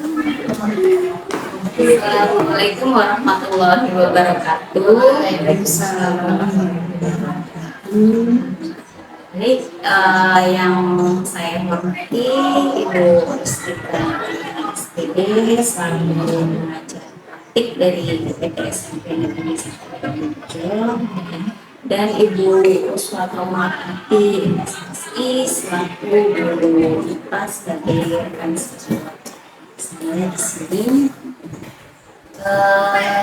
Assalamualaikum warahmatullahi wabarakatuh. Waalaikumsalam. Jadi yang saya hormati Ibu Rustika SPD selaku pengajar praktik dari PPT SMP Negeri 1 dan Ibu Uswatrawati MSI selaku guru IPA sebagai rekan siswa. Saya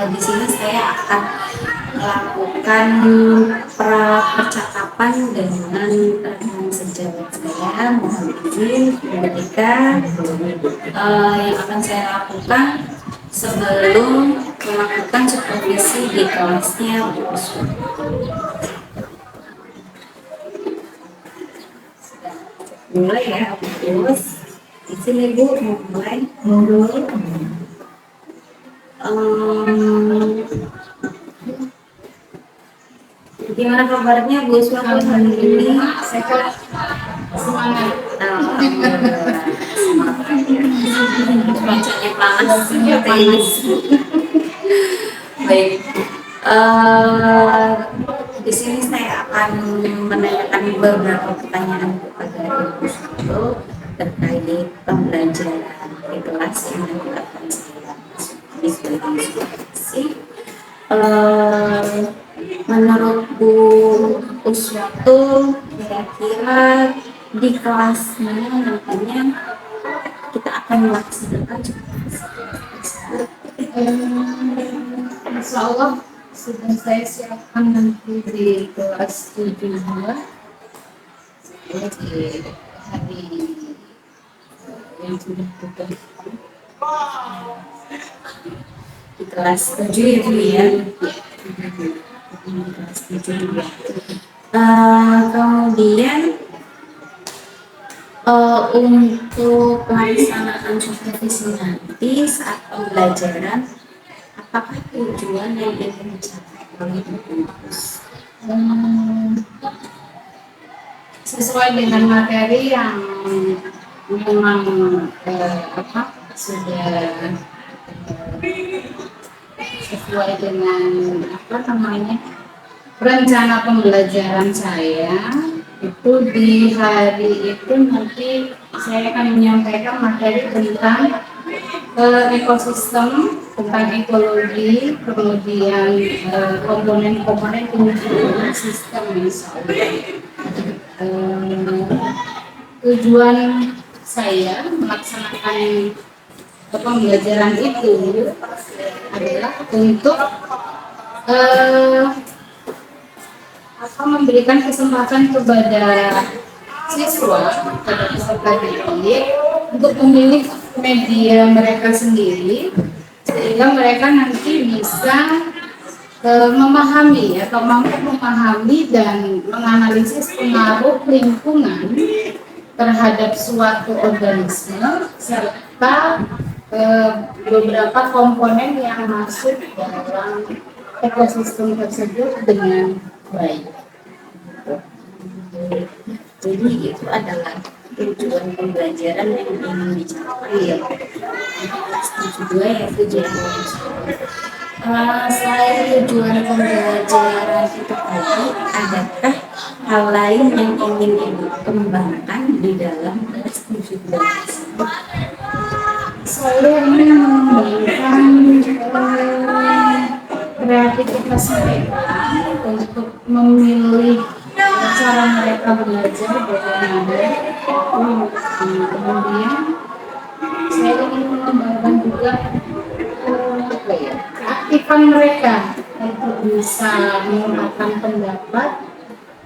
di sini saya akan melakukan percakapan dengan rekan sejawat saya. Mohon izin ketika yang akan saya lakukan sebelum melakukan supervisi di kelasnya. Mulai ya, terus di sini Bu mulai dulu. Gimana kabarnya Bu Suatu hari ini? Sehat, semangat. Cuacanya panas, panas. Baik. Di sini saya akan menanyakan beberapa pertanyaan kepada Ibu Suatu terkait pembelajaran di kelas yang nanti akan saya diskusi. Menurut Bu Uswatu, kira-kira di kelas mana nantinya kita akan melaksanakan Insya Allah sudah saya siapkan nanti di kelas 72 di hari yang sudah ditentukan. di kelas 7 ya Bu ya? Di kelas 7 ya. Kemudian untuk pelaksanaan supervisi nanti saat pembelajaran, apakah tujuan yang ingin dicapai oleh Ibu? Sesuai dengan materi yang memang sudah sesuai dengan rencana pembelajaran saya. Itu di hari itu nanti saya akan menyampaikan materi tentang ekosistem, tentang ekologi, kemudian komponen-komponen penyusunan sistem. Tujuan saya melaksanakan pembelajaran itu adalah untuk memberikan kesempatan kepada siswa, kepada peserta didik untuk memilih media mereka sendiri, sehingga mereka nanti bisa memahami atau mampu memahami dan menganalisis pengaruh lingkungan terhadap suatu organisme serta beberapa komponen yang masuk dalam ekosistem tersebut dengan baik. Jadi itu adalah tujuan pembelajaran yang ingin dicapai ya. Setuju ya tujuan. Selain tujuan pembelajaran itu tadi, adakah hal lain yang ingin Ibu kembangkan di dalam tujuan tersebut? Saya ingin mengembangkan kreativitas mereka untuk memilih cara mereka belajar bagaimana. Kemudian saya ingin mengembangkan juga keaktifan mereka untuk bisa mengungkapkan pendapat,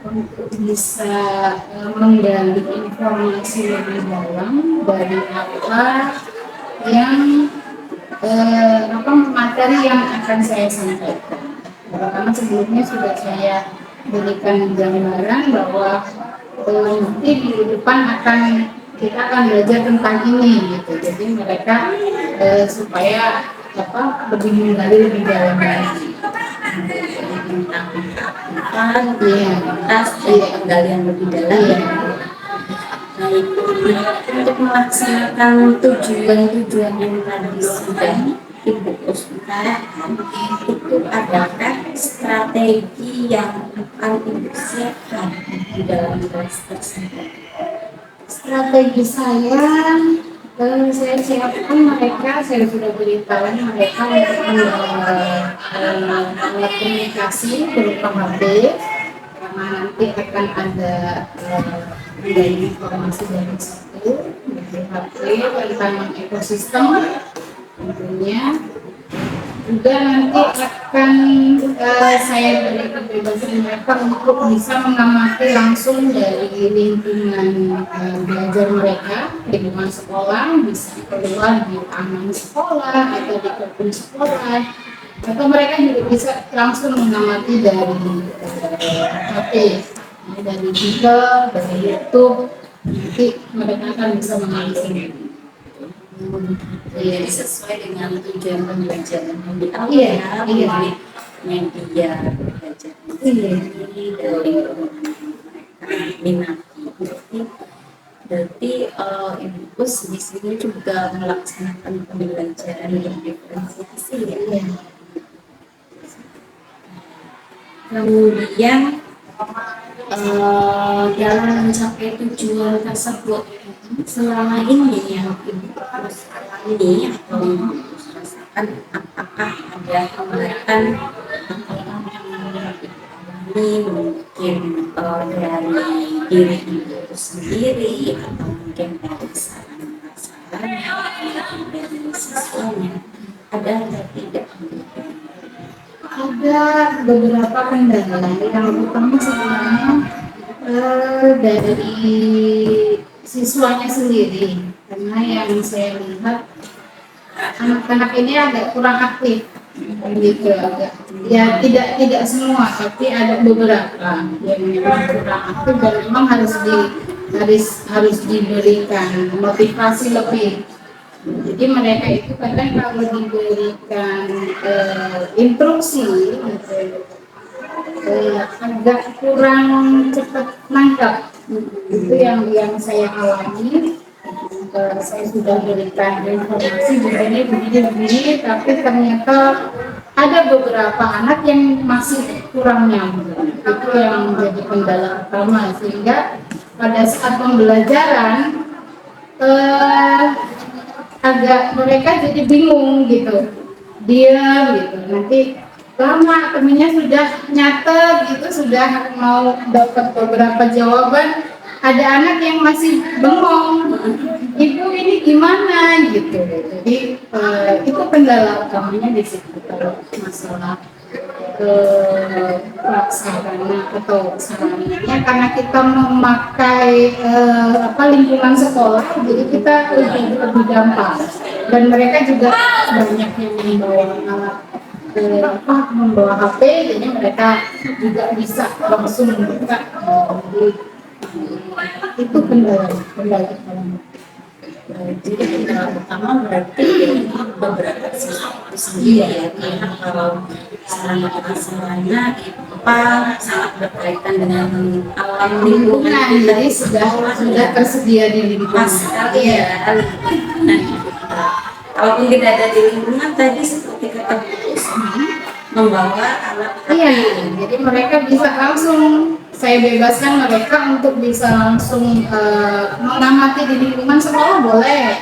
untuk bisa menggali informasi lebih dalam dari apa yang materi yang akan saya sampaikan. Karena sebelumnya sudah saya berikan gambaran bahwa nanti di depan kita akan belajar tentang ini gitu. Jadi mereka supaya lebih menggali lebih dalam lagi Tentang penggalian lebih dalam. Baik, untuk melaksanakan tujuan-tujuan yang tadi sudah Ibu utarakan, itu adakah strategi yang akan Ibu siapkan di dalam kelas tersebut? Strategi saya siapkan mereka, saya sudah beritahu mereka untuk alat komunikasi berupa HP, karena nanti akan ada informasi dari satu dari HP tentang ekosistem tentunya. Juga nanti akan saya beri kebebasan mereka untuk bisa mengamati langsung dari lingkungan belajar mereka, lingkungan sekolah, bisa keluar di taman sekolah atau di kebun sekolah, atau mereka juga bisa langsung mengamati dari HP, dari Google, dari YouTube. Nanti mereka akan bisa mengamati sendiri. Jadi sesuai dengan tujuan pembelajaran yang diambil Iya. dari media belajar sendiri dari mereka minati. Berarti Ibu di sini juga melaksanakan pembelajaran yang diferensiasi ya. Kemudian dalam mencapai tujuan tersebut selama ini yang Ibu alami atau rasakan, apakah ada hambatan yang mungkin dari diri Ibu sendiri atau mungkin dari saran-saran dari siswanya, ada atau tidak? Ada beberapa kendala yang utama sebenarnya dari siswanya sendiri, karena yang saya lihat anak-anak ini agak kurang aktif gitu, agak ya tidak semua tapi ada beberapa yang memang kurang aktif dan memang harus diberikan motivasi lebih. Jadi mereka itu kadang kalau diberikan instruksi gitu, agak kurang cepat nangkap. Itu yang saya alami. Saya sudah berikan informasi begini, tapi ternyata ada beberapa anak yang masih kurang nyambung. Itu yang menjadi kendala utama, sehingga pada saat pembelajaran agak mereka jadi bingung gitu, diam gitu. Nanti lama temennya sudah nyatet gitu, sudah mau dapat beberapa jawaban, ada anak yang masih bengong, ibu ini gimana gitu. Jadi itu kendala utamanya di situ kalau masalah prasarana atau sarananya, karena kita memakai lingkungan sekolah, jadi kita lebih gampang, dan mereka juga banyak yang membawa alat membawa HP, jadi mereka juga bisa langsung buka. Itu kendala. Jadi kendala utama berarti dari beberapa siswa itu sendiri ya, karena kalau sarana sangat berkaitan dengan alam lingkungan, jadi sudah tersedia di lingkungan. Iya. Kalaupun tidak ada di lingkungan tadi seperti kata membawa alat. Iya, jadi mereka bisa langsung, saya bebaskan mereka untuk bisa langsung mengamati di lingkungan sekolah boleh,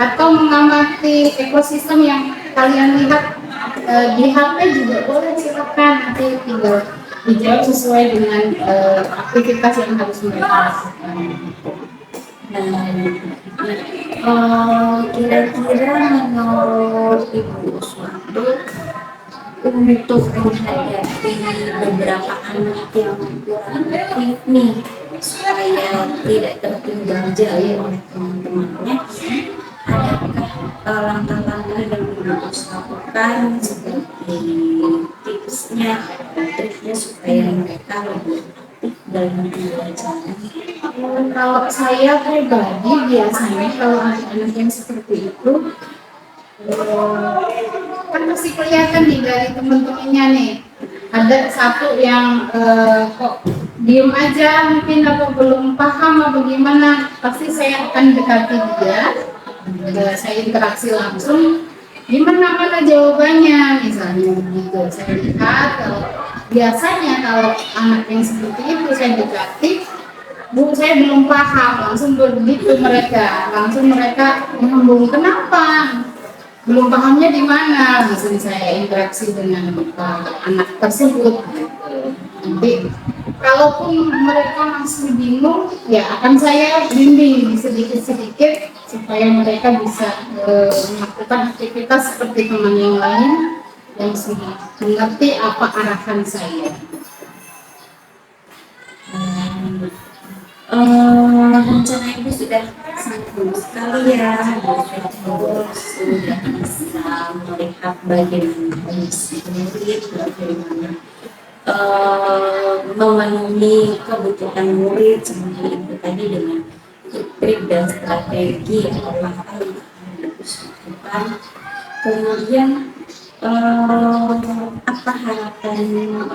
atau mengamati ekosistem yang kalian lihat di HP juga boleh, silakan, nanti tinggal dijawab sesuai dengan aktivitas yang harus mereka lakukan. Kira-kira menurut Ibu suatu untuk menghadapi beberapa anak yang kurang aktif nih supaya tidak tertinggal jauh oleh teman-temannya, adakah langkah-langkah yang harus lakukan seperti tipsnya, triknya supaya mereka lebih aktif dalam pembelajaran? Kalau saya pribadi biasanya kalau anak-anak yang seperti itu kan pasti kelihatan nih dari teman-temannya nih, ada satu yang kok diem aja mungkin atau belum paham atau gimana, pasti saya akan dekati dia. Saya interaksi langsung, gimana mana jawabannya misalnya begitu. Saya lihat kalau biasanya kalau anak yang seperti itu saya dekati, Bu, saya belum paham, langsung begitu mereka, langsung mereka nyambung, kenapa? Belum pahamnya di mana? Langsung saya interaksi dengan anak tersebut. Nanti, kalaupun mereka masih bingung, ya akan saya bimbing sedikit-sedikit supaya mereka bisa melakukan aktivitas seperti teman yang lain yang sudah mengerti apa arahan saya. Rencana ibu sudah sangat bagus sekali ya, sudah bisa melihat bagaimana kondisi murid, bagaimana memenuhi kebutuhan murid seperti itu tadi dengan trik dan strategi atau langkah yang harus dilakukan. Kemudian apa harapan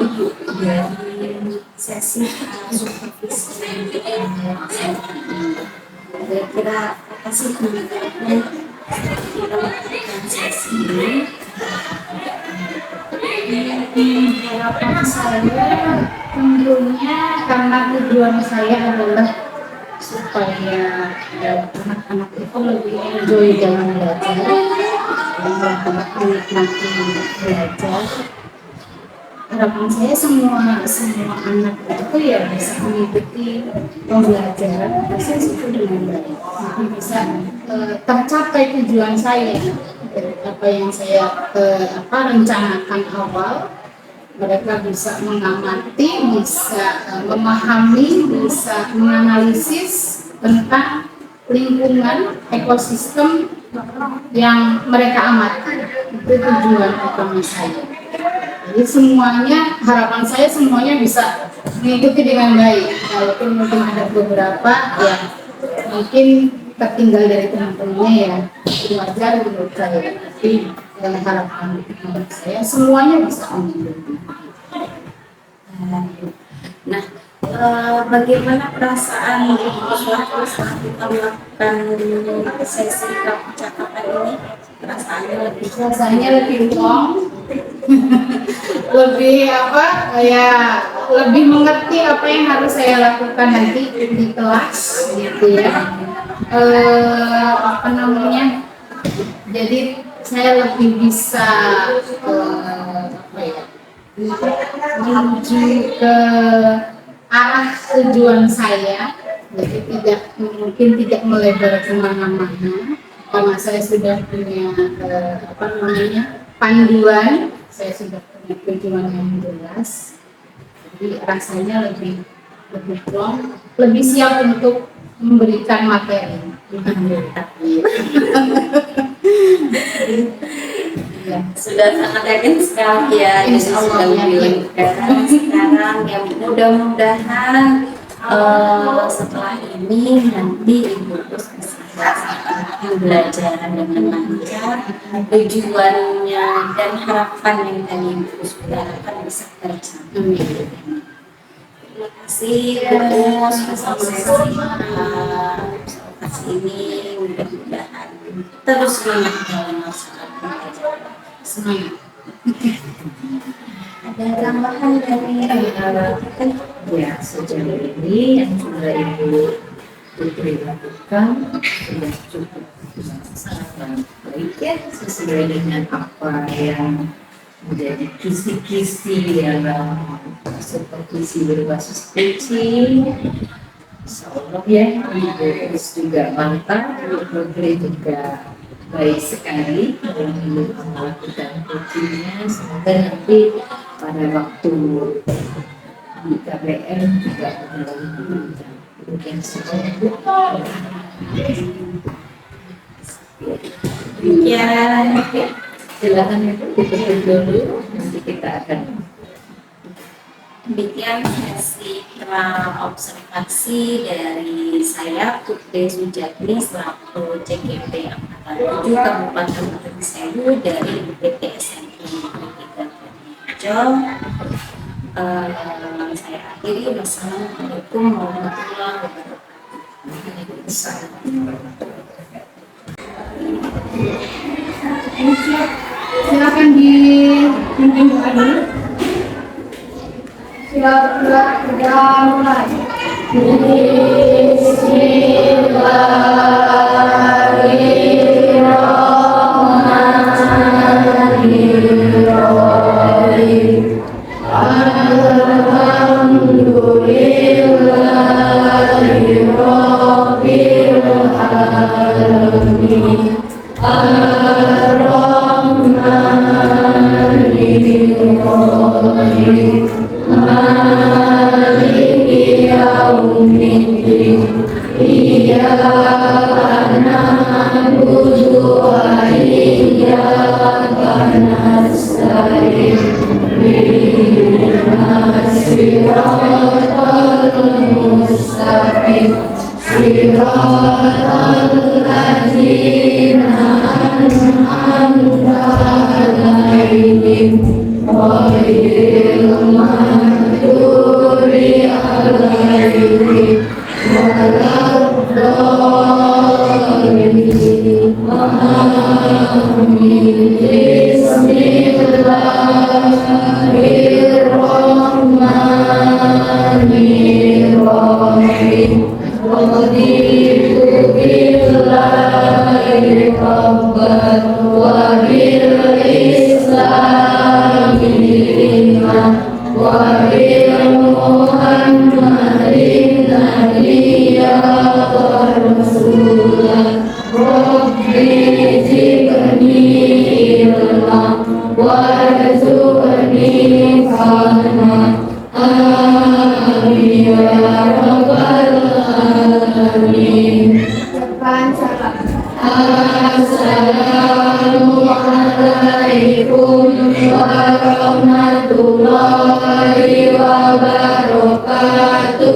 ibu dari sesi supervisi yang kita laksanakan ini? Kira-kira apa sih manfaatnya kita melakukan sesi ini? Harapan saya tentunya karena tujuan saya adalah supaya anak-anak itu lebih enjoy dalam belajar, menikmati belajar. Harapan saya semua anak itu ya bisa mengikuti pembelajaran proses itu dengan baik, jadi bisa tercapai tujuan saya, apa yang saya rencanakan awal. Mereka bisa mengamati, bisa memahami, bisa menganalisis tentang lingkungan ekosistem yang mereka amati. Itu tujuan utama saya. Jadi semuanya, harapan saya semuanya bisa mengikuti dengan baik. Walaupun mungkin ada beberapa ya mungkin tertinggal dari teman-temannya, ya itu wajar menurut saya. Tapi harapan saya semuanya bisa mengikuti. Nah, bagaimana perasaan suatu saat kita melakukan sesi percakapan ini? Rasanya lebih plong, lebih lebih mengerti apa yang harus saya lakukan nanti di kelas gitu ya. Jadi saya lebih bisa menuju ke arah tujuan saya, jadi mungkin tidak melebar kemana-mana karena saya sudah punya panduan, saya sudah punya tujuan yang jelas. Jadi rasanya lebih plong, lebih siap untuk memberikan materi. Ya, sudah sangat yakin sekali ya, jadi sudah dilakukan sekarang. Yang mudah-mudahan setelah ini nanti ibu terus bisa belajar dengan lancar, tujuannya dan harapan yang tadi ibu sudah akan bisa tercapai. Terima kasih Bu sama-sama ini, mudah-mudahan terus semangat dalam masalah belajar. Semangat. Ada tambahan dari kita? Ya, sejauh ini yang sudah Ibu Putri lakukan sudah cukup sangat baik ya, sesuai dengan apa yang menjadi kisi-kisi dalam supervisi berbasis coaching. Insya Allah ya, Ibu juga mantap, Ibu Putri juga baik sekali dalam melakukan coachingnya. Semoga nanti pada waktu di KBM juga berjalan demikian saja. Ya, Silakan Ibu ditutup dulu, nanti kita akan demikian sesi observasi dari saya Putri Sujatmi selaku CGP Angkatan 7 Kabupaten Sewu dari UPT SMI Negeri 3 Purworejo. Saya akhiri. Wassalamualaikum warahmatullahi wabarakatuh. Silakan dipimpin doa dulu. Silakan mulai.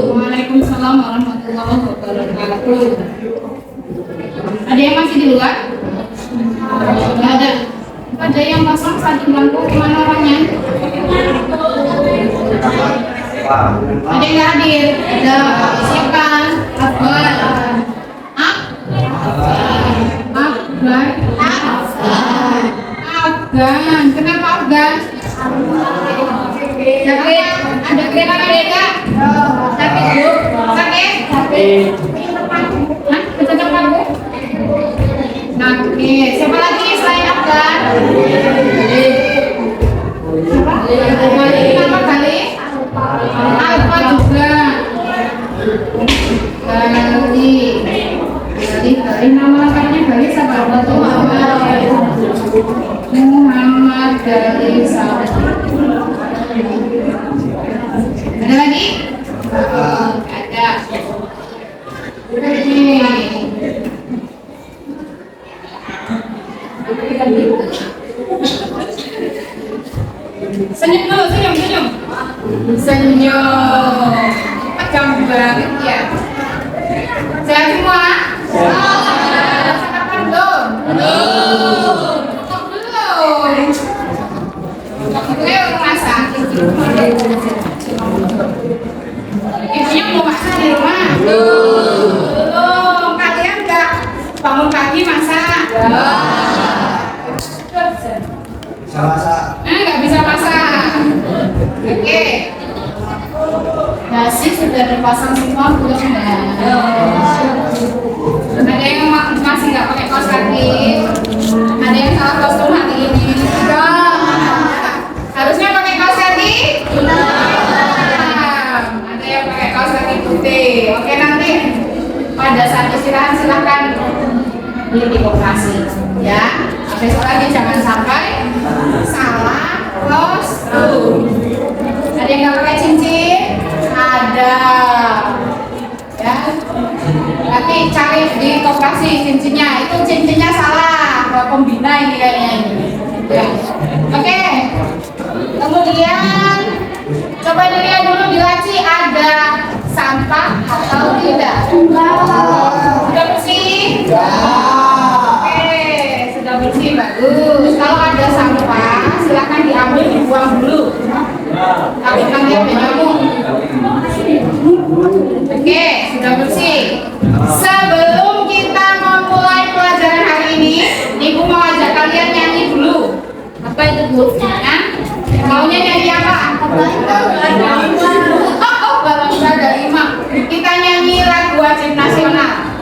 Waalaikumsalam warahmatullahi wabarakatuh. Ada yang masih di luar? Nggak ada. Ada yang pasang satu bangku, kemana orangnya? Ada yang nggak hadir? Ada. Siapkan. Afgan. Afgan. Afgan. Kenapa Afgan? Sakit? Ada kerenan enggak? Sakit Bu? Sakit? Sakit. Hah? Kencang panggung? Sakit. Siapa lagi selain Afgan? Siapa? Kenapa Gali? Alfa juga. Gali. Nama lengkapnya Gali siapa? Muhammad Gali Sabtu. Ada lagi? Ada. Senyum dulu, senyum. Senyum. Macam banget ya. Sehat semua? Sarapan belum? Belum. Ayo masak. Ibunya mau masak di rumah? Belum. Kalian nggak bangun pagi masak? Bisa masak. Nggak bisa masak. Oke. Nasi sudah dipasang semua belum ya? Ada yang masih nggak pakai kaos kaki? Ada yang salah kostum hari ini? Harusnya pakai kaos kaki? Ada yang pakai kaos kaki putih. Oke, nanti pada saat istirahat silahkan di koperasi ya. Besok lagi jangan sampai salah kostum. Ada yang nggak pakai cincin? Ada ya. Nanti cari di koperasi cincinnya. Itu cincinnya salah, pembina ini kayaknya ini. Ya. Oke. Kemudian coba dilihat dulu di laci ada sampah atau tidak. Sudah bersih? Oke, sudah bersih, bagus. Kalau ada sampah silakan diambil, dibuang dulu. Tapi nanti ada nyamuk. Oke, sudah bersih. Sebelum kita memulai pelajaran hari ini, Ibu mau ajak kalian nyanyi dulu. Apa itu Bu? Nah, maunya nyanyi apa? Oh, bangsa dari Imam. Kita nyanyi lagu wajib nasional.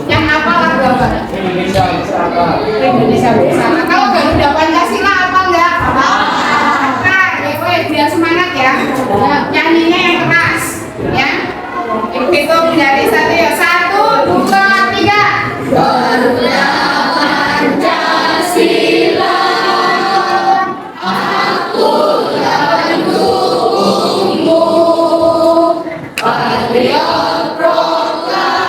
Yang apa lagu apa? Indonesia bersama. Indonesia bersama. Kalau Garuda Pancasila apa enggak? Nah, biar semangat ya. Nyanyinya yang keras, ya. Hitung dari satu ya. 1, 2, 3. Garuda Pancasila, aku mendukungmu. Patriot proklamasi,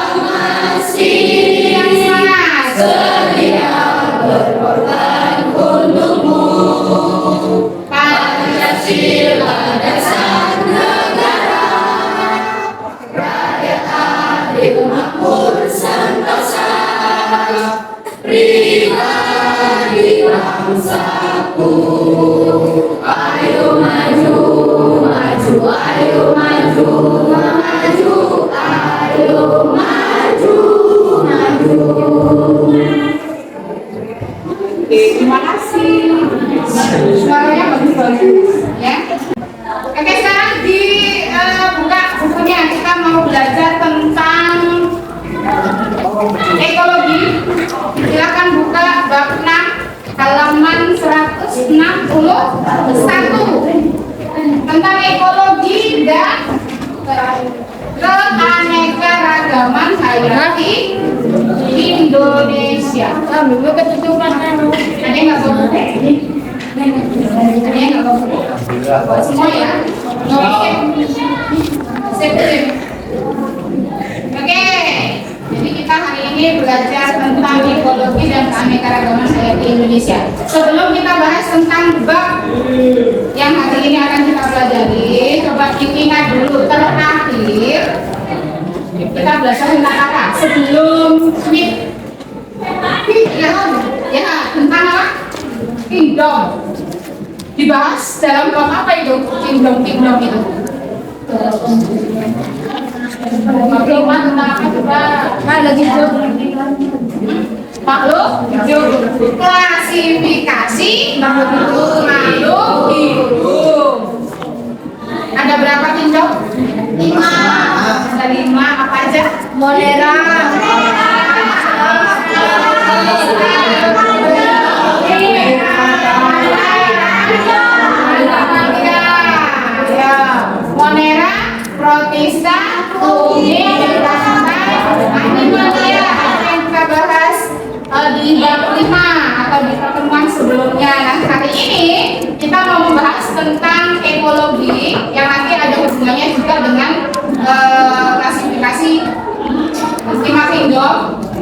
Yang semangat. sedia berkorban untukmu. Pancasila dasar negara, rakyat adil makmur sentosa, pribadi bangsaku. Ayo maju, maju, ayo maju, maju, ayo maju, maju. Oke, terima kasih. Suaranya bagus-bagus, ya. Oke, sekarang buka bukunya. Kita mau belajar tentang ekologi. Silakan buka bab 6 halaman 161 tentang ekologi dan keanekaragaman hayati Indonesia. Dulu ketutupan anu. Ada yang nggak bawa buku? Ada yang nggak bawa buku? Semua ya? Oke. Sip, sip. Oke. Jadi kita hari ini belajar tentang ekologi dan keanekaragaman hayati Indonesia. Sebelum kita bahas tentang bab yang hari ini akan kita pelajari, coba ingat dulu terakhir kita belajar tentang apa? Sebelum ya tentang apa? Kingdom. Dibahas dalam bab apa itu? Kingdom itu. Maklumat tentang apa coba? Ada hidup. Makhluk hidup. Klasifikasi makhluk hidup. Ada berapa kingdom? 5. Ada 5 apa aja? Monera. Monera, protista, fungi, rantai, animalia yang kita bahas di bab 5 atau di pertemuan sebelumnya. Nah, hari ini kita mau membahas tentang ekologi yang nanti ada hubungannya juga dengan klasifikasi 5 kingdom,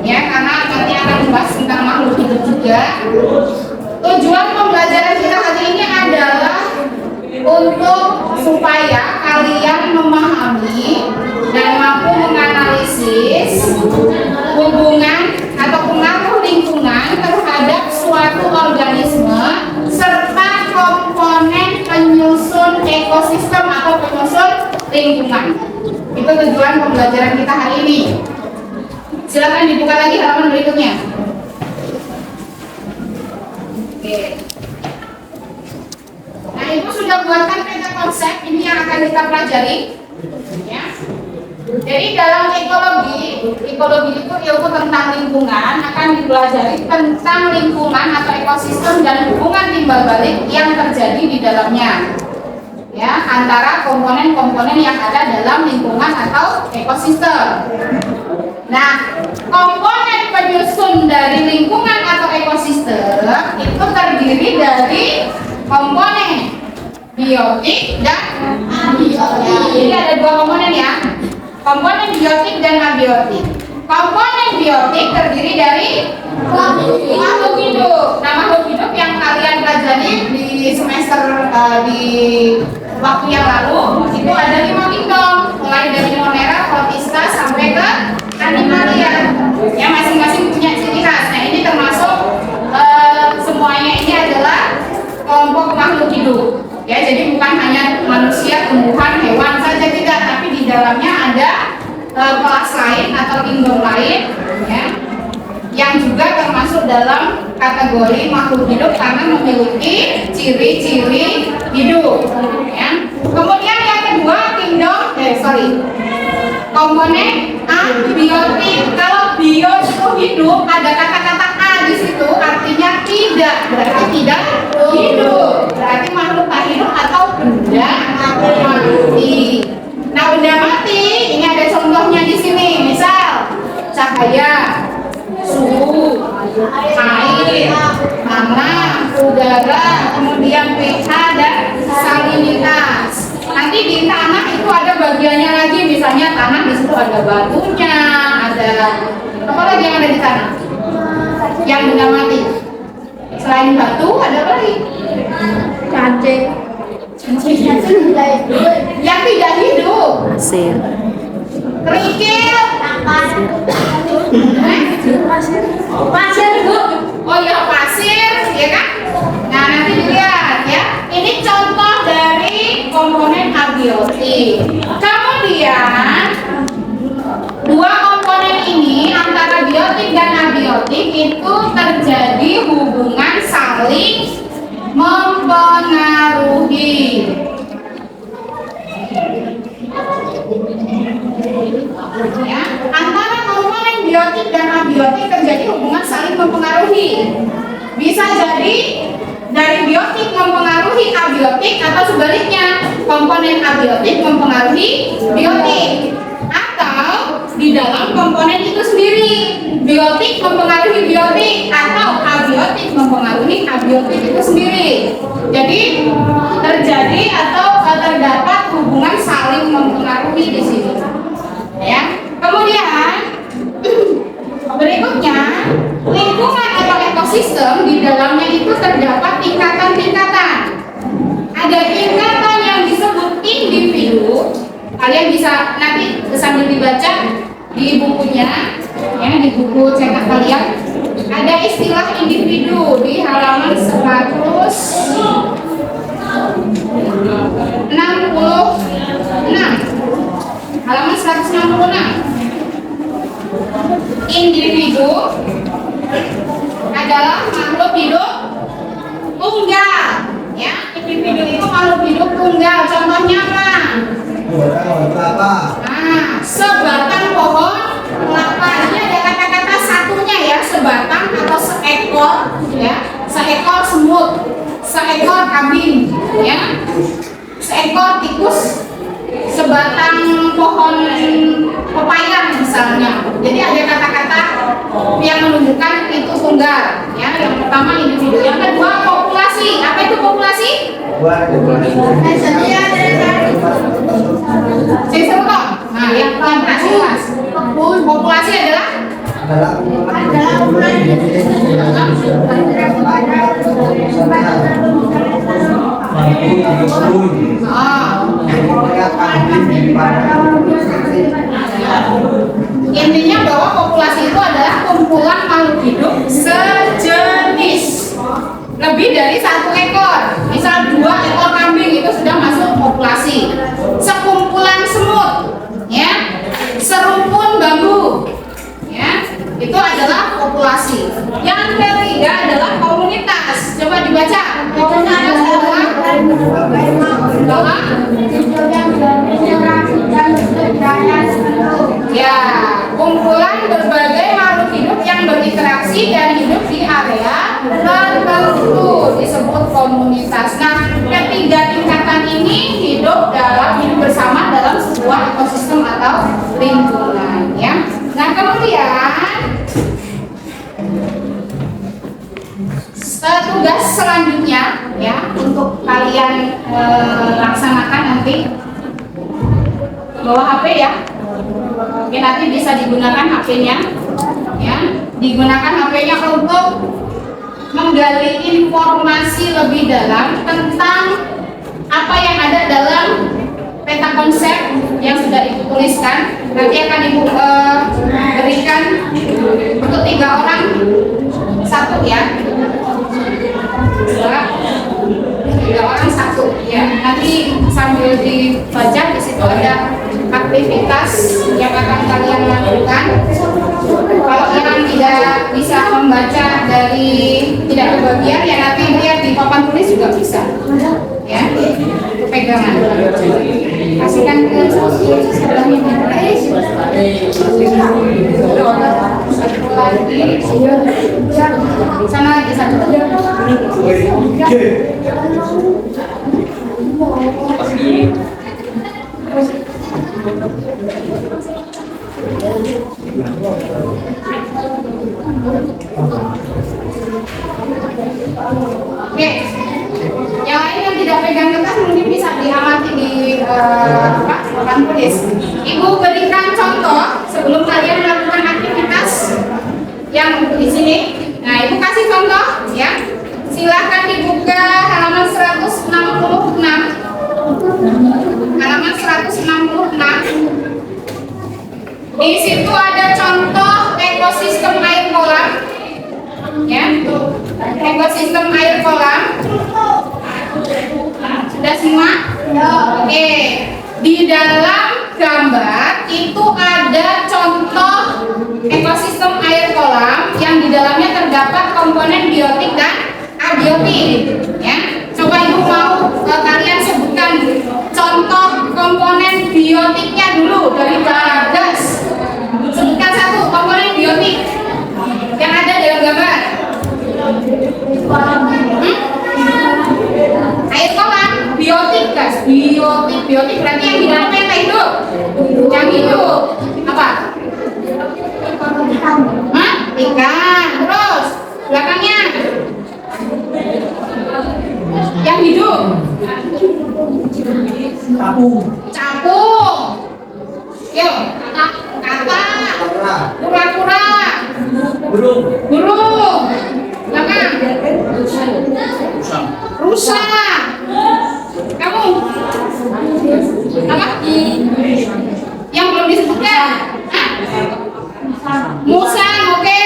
ya, karena nanti akan membahas tentang makhluk hidup juga. Tujuan pembelajaran kita hari ini adalah untuk supaya kalian memahami dan mampu menganalisis hubungan atau pengaruh lingkungan terhadap suatu organisme serta komponen penyusun ekosistem atau penyusun lingkungan. Itu tujuan pembelajaran kita hari ini. Silakan dibuka lagi halaman berikutnya. Oke. Nah, Ibu sudah buatkan peta konsep ini yang akan kita pelajari, ya. Jadi dalam ekologi itu ilmu tentang lingkungan, akan dipelajari tentang lingkungan atau ekosistem dan hubungan timbal balik yang terjadi di dalamnya, ya, antara komponen-komponen yang ada dalam lingkungan atau ekosistem. Nah, komponen penyusun dari lingkungan atau ekosistem itu terdiri dari komponen biotik dan abiotik. Jadi ada 2 komponen ya, komponen biotik dan abiotik. Komponen biotik terdiri dari makhluk hidup. Nah, makhluk hidup yang kalian pelajari di semester di waktu yang lalu itu ada 5 kingdom, mulai dari monera, protista sampai ke animalia. Ya, masing-masing punya ciri khas. Nah, ini termasuk semuanya ini adalah kelompok makhluk hidup. Ya, jadi bukan hanya manusia, tumbuhan, hewan saja tidak, tapi di dalamnya ada kelas lain atau kingdom lain, ya, yang juga termasuk dalam kategori makhluk hidup karena memiliki ciri-ciri hidup, ya. Kemudian yang kedua komponen abiotik. Kalau bio itu hidup, ada kata-kata a di situ, artinya tidak, berarti tidak hidup, berarti makhluk tak hidup atau benda mati. Nah, benda mati ini ada contohnya di sini, misal cahaya, suhu, air, tanah, udara, kemudian pH dan salinitas. Nanti di tanah itu ada bagiannya lagi, misalnya tanah di situ ada batunya, ada apa lagi yang ada di tanah? Yang benda mati. Selain batu ada apa lagi? Cacing. Yang tidak hidup. Pasir. Kerikil. Pasir, Bu. Oh ya, pasir, ya kan? Nah, nanti dilihat ya. Ini contoh dari komponen abiotik. Kemudian dua komponen ini antara biotik dan abiotik itu terjadi hubungan saling mempengaruhi. Ya, antara komponen biotik dan abiotik terjadi hubungan saling mempengaruhi. Bisa jadi dari biotik mempengaruhi abiotik atau sebaliknya, komponen abiotik mempengaruhi biotik, atau di dalam komponen itu sendiri biotik mempengaruhi biotik atau abiotik mempengaruhi abiotik itu sendiri. Jadi terjadi atau terdapat hubungan saling mempengaruhi di sini. Ya. Kemudian berikutnya, lingkungan atau ekosistem di dalamnya itu terdapat tingkatan-tingkatan. Ada tingkatan yang disebut individu. Kalian bisa nanti sambil dibaca di bukunya, ya, di buku cetak kalian. Ada istilah individu di halaman 166. Halaman 166. Individu adalah makhluk hidup tunggal, ya. Individu itu makhluk hidup tunggal. Contohnya apa? Nah, sebatang pohon kelapa. Ini ada kata-kata satunya ya, sebatang atau seekor, ya. Seekor semut, seekor kambing, ya. Seekor tikus, sebatang pohon pepaya misalnya. Jadi ada kata-kata yang menunjukkan itu tunggal, ya. Yang pertama individu, yang kedua populasi. Apa itu populasi? Nah, yang jelas. Populasi adalah intinya bahwa populasi itu adalah kumpulan makhluk hidup sejenis lebih dari satu ekor. Misal 2 ekor kambing itu sudah masuk populasi. Sekumpulan semut, ya, serumpun bambu, ya, itu adalah populasi. Yang ketiga adalah komunitas. Coba dibaca. Komunitas adalah ya, kumpulan berbagai makhluk hidup yang berinteraksi dan hidup di area tertentu disebut komunitas. Nah, ketiga tingkatan ini hidup bersama dalam sebuah ekosistem atau lingkungan, ya. Nah, kemudian tugas selanjutnya, ya, untuk kalian laksanakan nanti bawa HP, ya. Oke, nanti bisa digunakan HP-nya, ya. Digunakan HP-nya untuk menggali informasi lebih dalam tentang apa yang ada dalam peta konsep yang sudah Ibu tuliskan. Nanti akan Ibu berikan untuk 3 orang, 1, ya. 3 orang 1, ya. Nanti sambil dibaca di situ ada aktivitas yang akan kalian lakukan. Kalau yang tidak bisa membaca dari tidak kebagian, ya nanti lihat di papan tulis juga bisa. Ya, itu pegangan. Kasihkan ke sebelahnya. Satu lagi, sana lagi satu. Oke, yang lain yang tidak pegang kertas mungkin bisa diamati di papan tulis. Ibu berikan contoh sebelum kalian melakukan aktivitas yang di sini. Nah, ibu kasih contoh ya. Silahkan dibuka halaman 166. Halaman 166. Di situ ada contoh ekosistem air kolam. Ya, ekosistem air kolam. Sudah semua? Oke. Di dalam gambar itu ada contoh ekosistem air kolam yang di dalamnya terdapat komponen biotik dan abiotik. Ya, coba ibu mau kalian sebutkan contoh komponen biotiknya dulu dari Bagas. Sebutkan satu komponen biotik yang ada dalam gambar. Air kolam, biotik guys, biotik berarti yang di dalamnya apa hidup? Yang hidup apa? Hah? Ikan. Terus belakangnya yang hidup? Capung. Yuk, kata. Kura-kura. Burung. Belakang. Rusa. Kamu? Apa? Yang belum disebutkan? Hah? Musang, oke.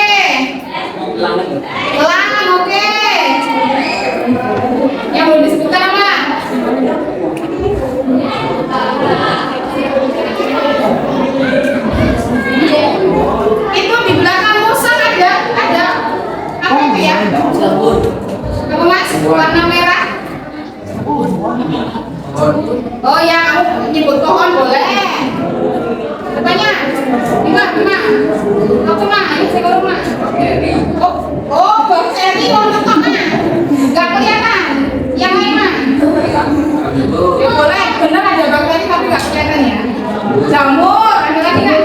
Elang, oke. Yang belum disebutkan apa? Itu di belakang musang ada apa itu ya? Apa mas? Warna merah? Oh ya, kamu nyebut pohon boleh. Katanya, lima. Aku mah, ini saya rumah. Oh, bakteri warna tengah. Gak kelihatan. Yang lain mah? Ya boleh, bener ada bakteri tapi gak kelihatan ya. Jamur, ada lagi nggak?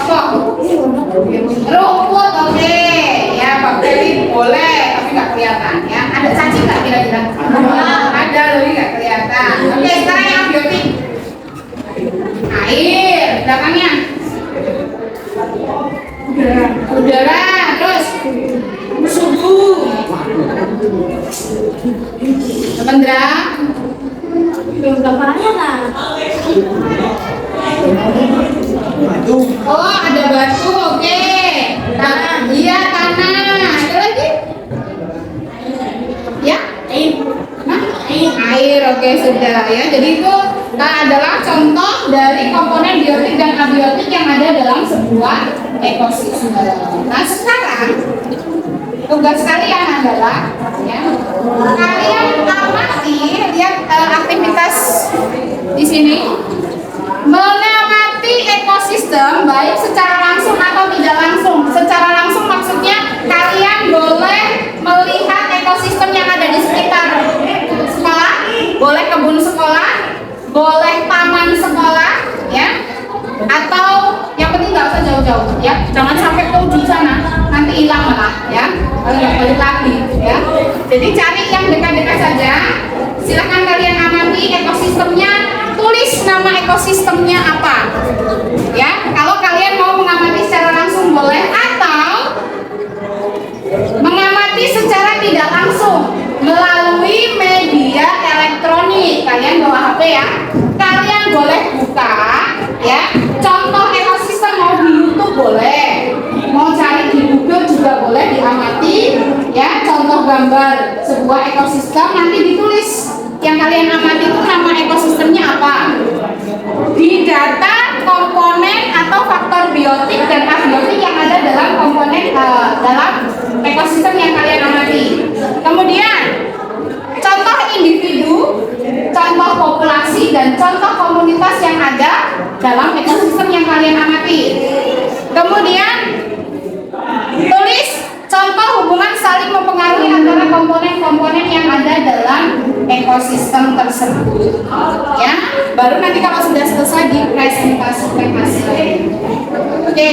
Apa? Rumput, oke. Ya bakteri boleh tapi nggak kelihatan ya. Ada cacing nggak kira-kira? Ada loh, nggak kelihatan. Oke, sekarang yang biotik. Air, belakangnya. Udara, terus suhu. Pendera. Belum gambarnya lah. Oh, ada batu, oke. Iya, tanah. Ada lagi? Ya? Air, oke, sudah ya. Jadi itu adalah contoh dari komponen biotik dan abiotik yang ada dalam sebuah ekosistem. Nah, sekarang tugas kalian adalah ya, kalian amati, lihat aktivitas di sini, mengamati ekosistem baik secara langsung atau tidak langsung. Secara langsung maksudnya kalian boleh melihat ekosistem yang ada di sekitar sekolah, boleh kebun sekolah, boleh taman sekolah, ya, atau yang penting nggak usah jauh-jauh, ya, jangan sampai ke ujung sana, nanti hilang malah, ya, kalau nggak balik lagi, ya. Jadi cari yang dekat-dekat saja. Silahkan kalian amati ekosistemnya, tulis nama ekosistemnya apa, ya. Kalau kalian mau mengamati secara langsung boleh, atau mengamati secara tidak langsung melalui media elektronik. Kalian bawa HP ya, kalian boleh buka ya, contoh ekosistem mau di YouTube boleh, mau cari di Google juga boleh, diamati ya, contoh gambar sebuah ekosistem, nanti ditulis yang kalian amati itu nama ekosistemnya apa? Di data komponen atau faktor biotik dan abiotik yang ada dalam komponen dalam ekosistem yang kalian amati. Kemudian contoh individu, contoh populasi, dan contoh komunitas yang ada dalam ekosistem yang kalian amati. Kemudian tulis contoh hubungan saling mempengaruhi antara komponen-komponen yang ada dalam ekosistem tersebut. Ya, baru nanti kalau sudah selesai dipresentasikan hasilnya. Oke,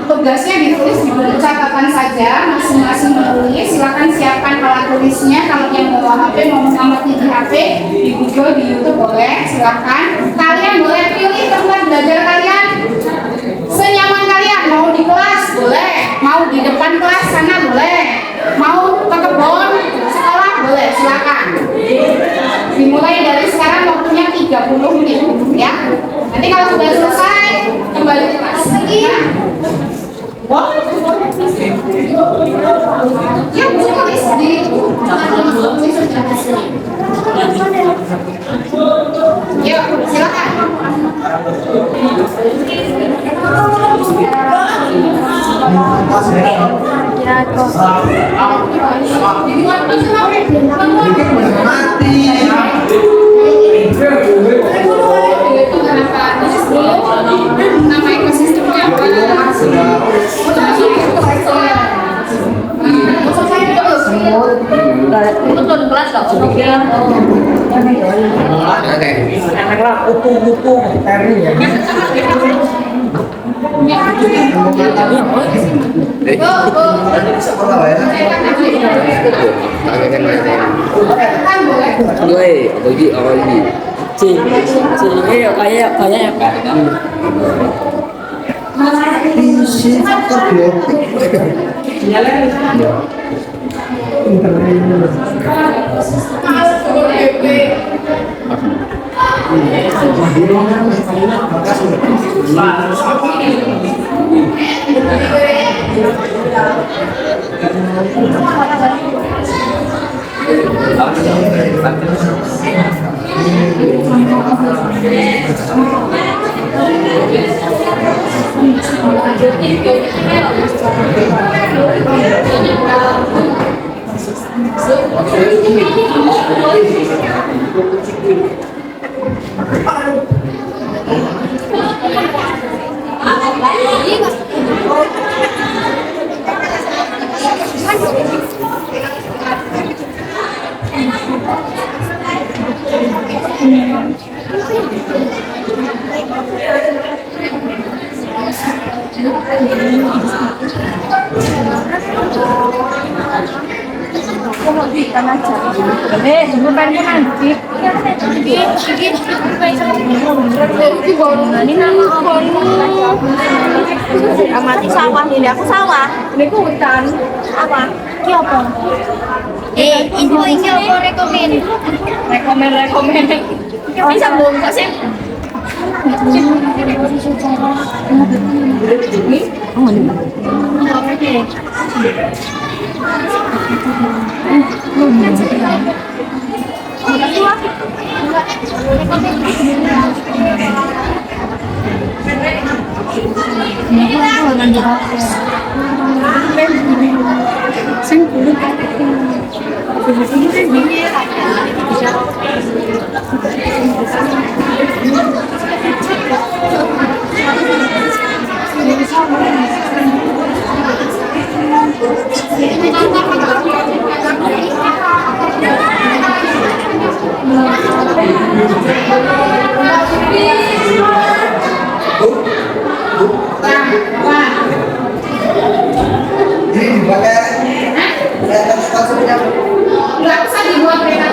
tugasnya ditulis di buku catatan saja, masing-masing menulis. Silakan siapkan alat tulisnya. Kalau yang bawa HP mau mengamati di HP, di Google, di YouTube boleh. Silakan. Kalian boleh pilih tempat belajar kalian senyaman kalian. Mau di kelas boleh, mau di depan kelas sana boleh, mau ke kebun sekolah boleh. Silakan. Dimulai dari sekarang, waktunya 30 menit ya. Nanti kalau sudah selesai kembali ke kelas. Iya. Wah. Ya, tulis di yuk, silakan. Nama ekosistemnya apa? Betul kelas kok. Anaklah kupu-kupu teri ya. Amati sawah ini, aku sawah. Ini ku hutan. Apa? Ki apa? Info iki apa rekomen? Rekomen. Bisa belum kok sih? Ini dipakai Nggak usah dibuat mereka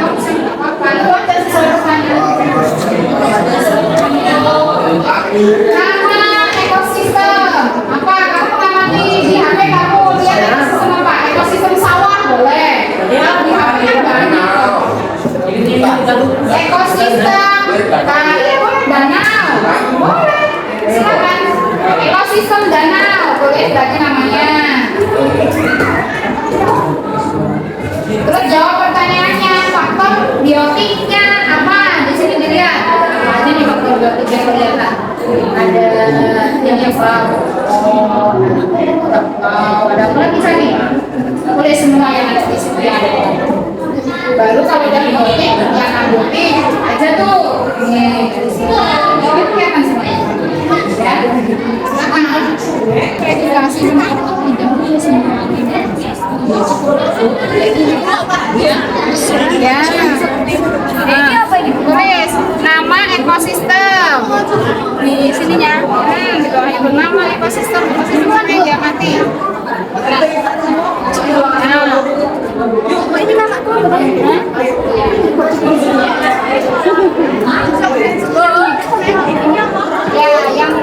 kalau ada sesuai pertanyaan. Nama ekosistem apa? Kamu mengamati di HP kamu lihat ekosistem apa? Ekosistem sawah boleh. Ya di HP banyak. Ekosistem boleh danau boleh. Silakan. Ekosistem danau boleh lagi namanya. Terus jawab pertanyaannya, faktor biotik probiotik yang kelihatan. Ada yang bau, ada apa lagi tadi? Boleh semua yang ada di situ ya. Baru kalau udah probiotik, yang antibiotik aja tuh. Nih, dari sini. Ini kelihatan semuanya. Ya, silakan. Edukasi sama tidak boleh semua. Ya. Ini apa ini? Tulis nama ekosistem di sininya. Di bawahnya nama ekosistem. Ekosistem mana yang dia mati? Ini nama ya, yang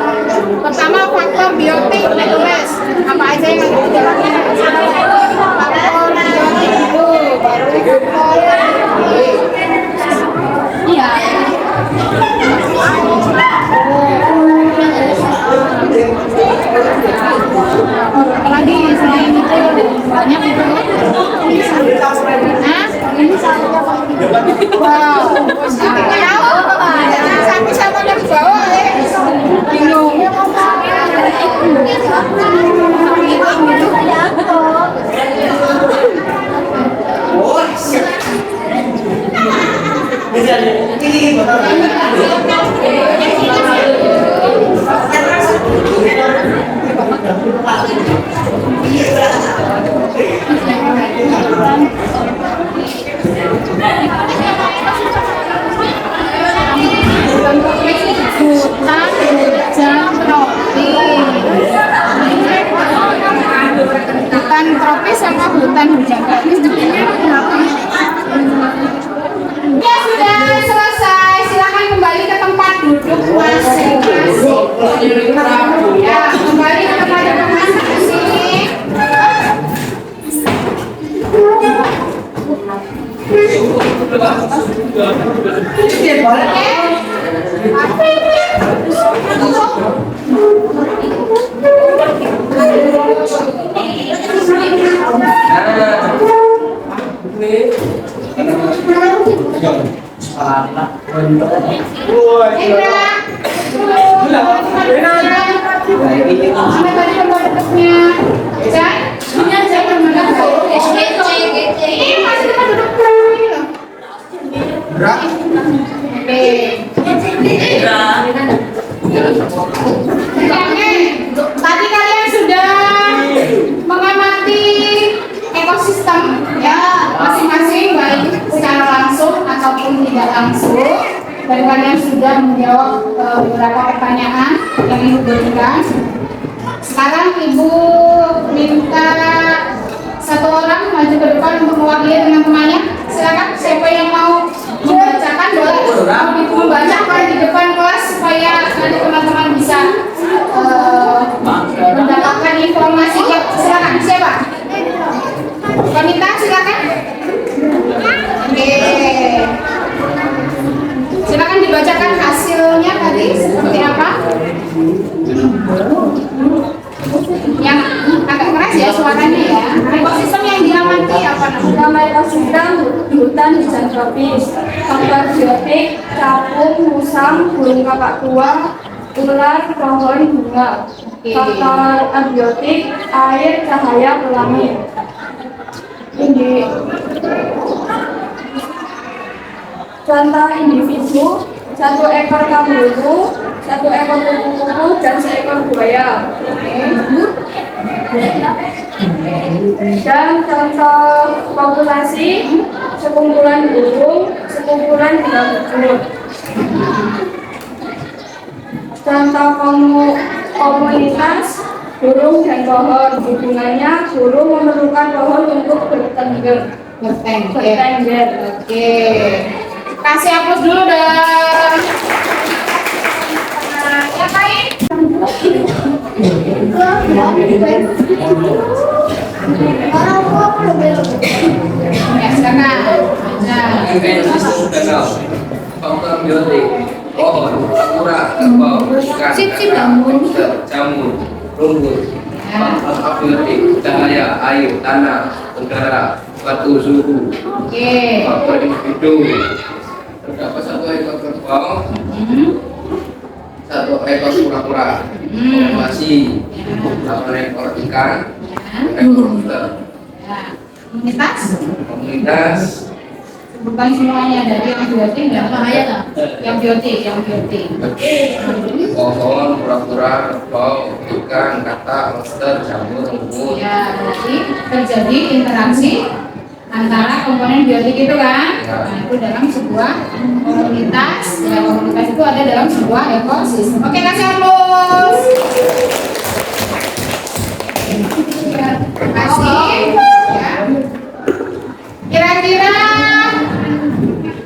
pertama faktor biotik ditulis apa aja yang dijelaskan. Faktor biotik itu baru iya. Apalagi selain itu banyak itu. Nah, ini satunya apa? Wow, jangan sampai dari bawah ya. Bingung. Hutan tropis sama hutan hujan tropis ya sudah selesai, silakan kembali ke tempat duduk masing-masing. Ya, kembali ke tempat duduk masing-masing. Tadi kalian sudah mengamati ekosistem ya masing-masing baik secara langsung ataupun tidak langsung, dan kalian sudah menjawab beberapa pertanyaan yang ibu berikan. Sekarang ibu minta satu orang maju ke depan untuk mewakili teman-temannya. Silakan, siapa yang mau membacakan boleh membacakan di depan kelas supaya nanti teman-teman bisa mendapatkan informasinya. Silakan, siapa? Wanita, silakan. Oke. Silakan dibacakan hasilnya tadi seperti apa? Yang agak keras ya suaranya ya. Ekosistem yang diamati apa namanya? Nama ekosistem hutan hujan tropis. Faktor biotik, capung, musang, burung kakak tua, ular, pohon, bunga. Faktor abiotik, air, cahaya, pelangi. Ini contoh individu, 1 ekor kanguru, 1 ekor kupu-kupu, dan 1 ekor buaya. Dan contoh populasi, sekumpulan burung, sekumpulan gagak. Contoh komunitas, burung dan pohon. Hubungannya, burung memerlukan pohon untuk bertengger. Bertengger. Oke. Kasih hapus dulu dong. Ya baik. Ya silakan. Nah, faktor biotik, pohon, kurang, kerbau, ikan, jamur, rumput. Faktor abiotik, cahaya, air, tanah, udara, batu, suhu. Oke. Faktor individu, terdapat 1 ekor kerbau, 1 ekor kura-kura, populasi 8 ekor ikan, 1 ekor monster. Ya. Komunitas Bukan semuanya, dari yang biotik dan yang biotik. pohon, kura-kura, kerbau, ikan, katak, monster, jamur, embun. Ya, berarti terjadi interaksi antara komponen biotik itu kan. Ya. Nah, itu dalam sebuah komunitas. Ya, komunitas itu ada dalam sebuah ekosistem. Oke, kasih aplaus. Terima kasih. Ya. Kira-kira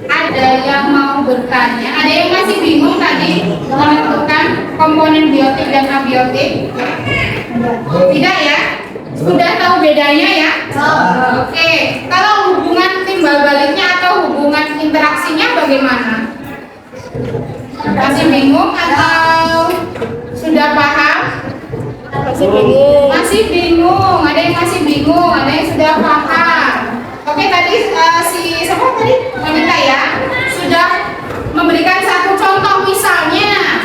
ada yang mau bertanya? Ada yang masih bingung tadi menentukan komponen biotik dan abiotik? Tidak ya? Sudah tahu bedanya ya? Oke. Kalau hubungan timbal baliknya atau hubungan interaksinya bagaimana? Masih bingung atau sudah paham? Masih bingung. Ada yang masih bingung, ada yang sudah paham. Oke, tadi siapa tadi? Wanita ya, sudah memberikan satu contoh, misalnya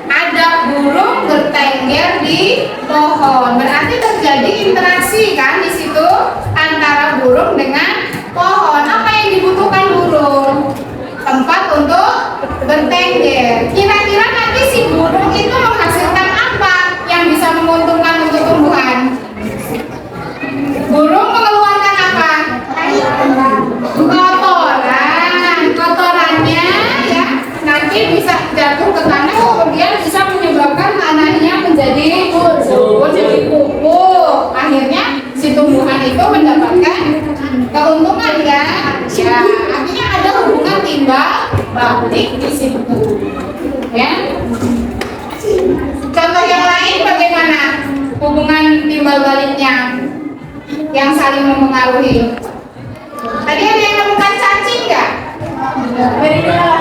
ada burung bertengger di pohon. Berarti terjadi interaksi kan di situ antara burung dengan pohon. Apa yang dibutuhkan burung? Tempat untuk bertengger. Kira-kira nanti si burung itu menghasilkan apa yang bisa menguntungkan untuk tumbuhan? Burung mengeluarkan apa? Kotorannya ya nanti bisa jatuh ke tanah, kemudian bisa menyebabkan tanahnya menjadi subur, jadi pupuk. Akhirnya si tumbuhan itu mendapatkan keuntungan ya. Ya, artinya ada hubungan timbal balik di situ. Ya. Contoh yang lain bagaimana hubungan timbal baliknya yang saling mempengaruhi? Tadi ada yang menemukan cacing nggak?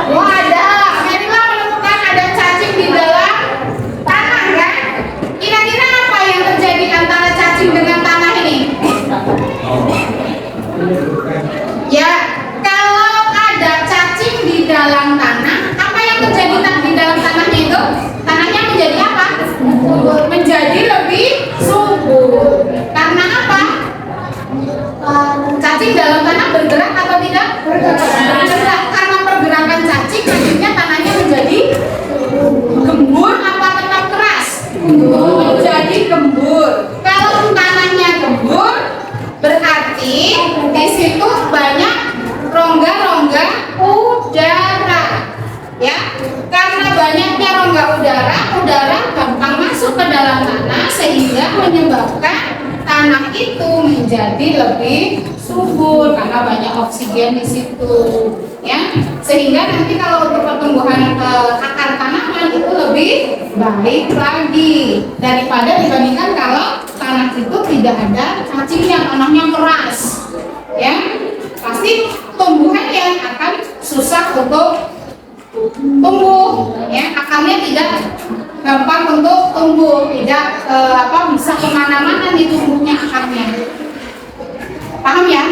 Oh ada. Merila menemukan ada cacing di dalam tanah kan? Kira-kira apa yang terjadi antara cacing dengan tanah ini? Ya, kalau ada cacing di dalam tanah, apa yang terjadi di dalam tanahnya itu? Tanahnya menjadi apa? Menjadi lebih subur. Karena apa? Cacing dalam tanah bergerak atau tidak? Bergerak. Karena pergerakan cacing, akhirnya tanahnya menjadi gembur apa tetap keras? Menjadi gembur. Kalau tanahnya gembur, berarti di situ banyak rongga-rongga udara. Ya, karena banyaknya rongga udara gampang masuk ke dalam tanah sehingga menyebabkan tanah itu menjadi lebih subur karena banyak oksigen di situ, ya. Sehingga nanti kalau untuk pertumbuhan akar tanaman itu lebih baik lagi daripada dibandingkan kalau tanah itu tidak ada cacingnya, tanahnya keras, ya. Pasti tumbuhan yang akan susah untuk tumbuh, ya. Akarnya tidak gampang untuk tumbuh, tidak bisa kemana-mana nih tumbuhnya akarnya. Paham ya?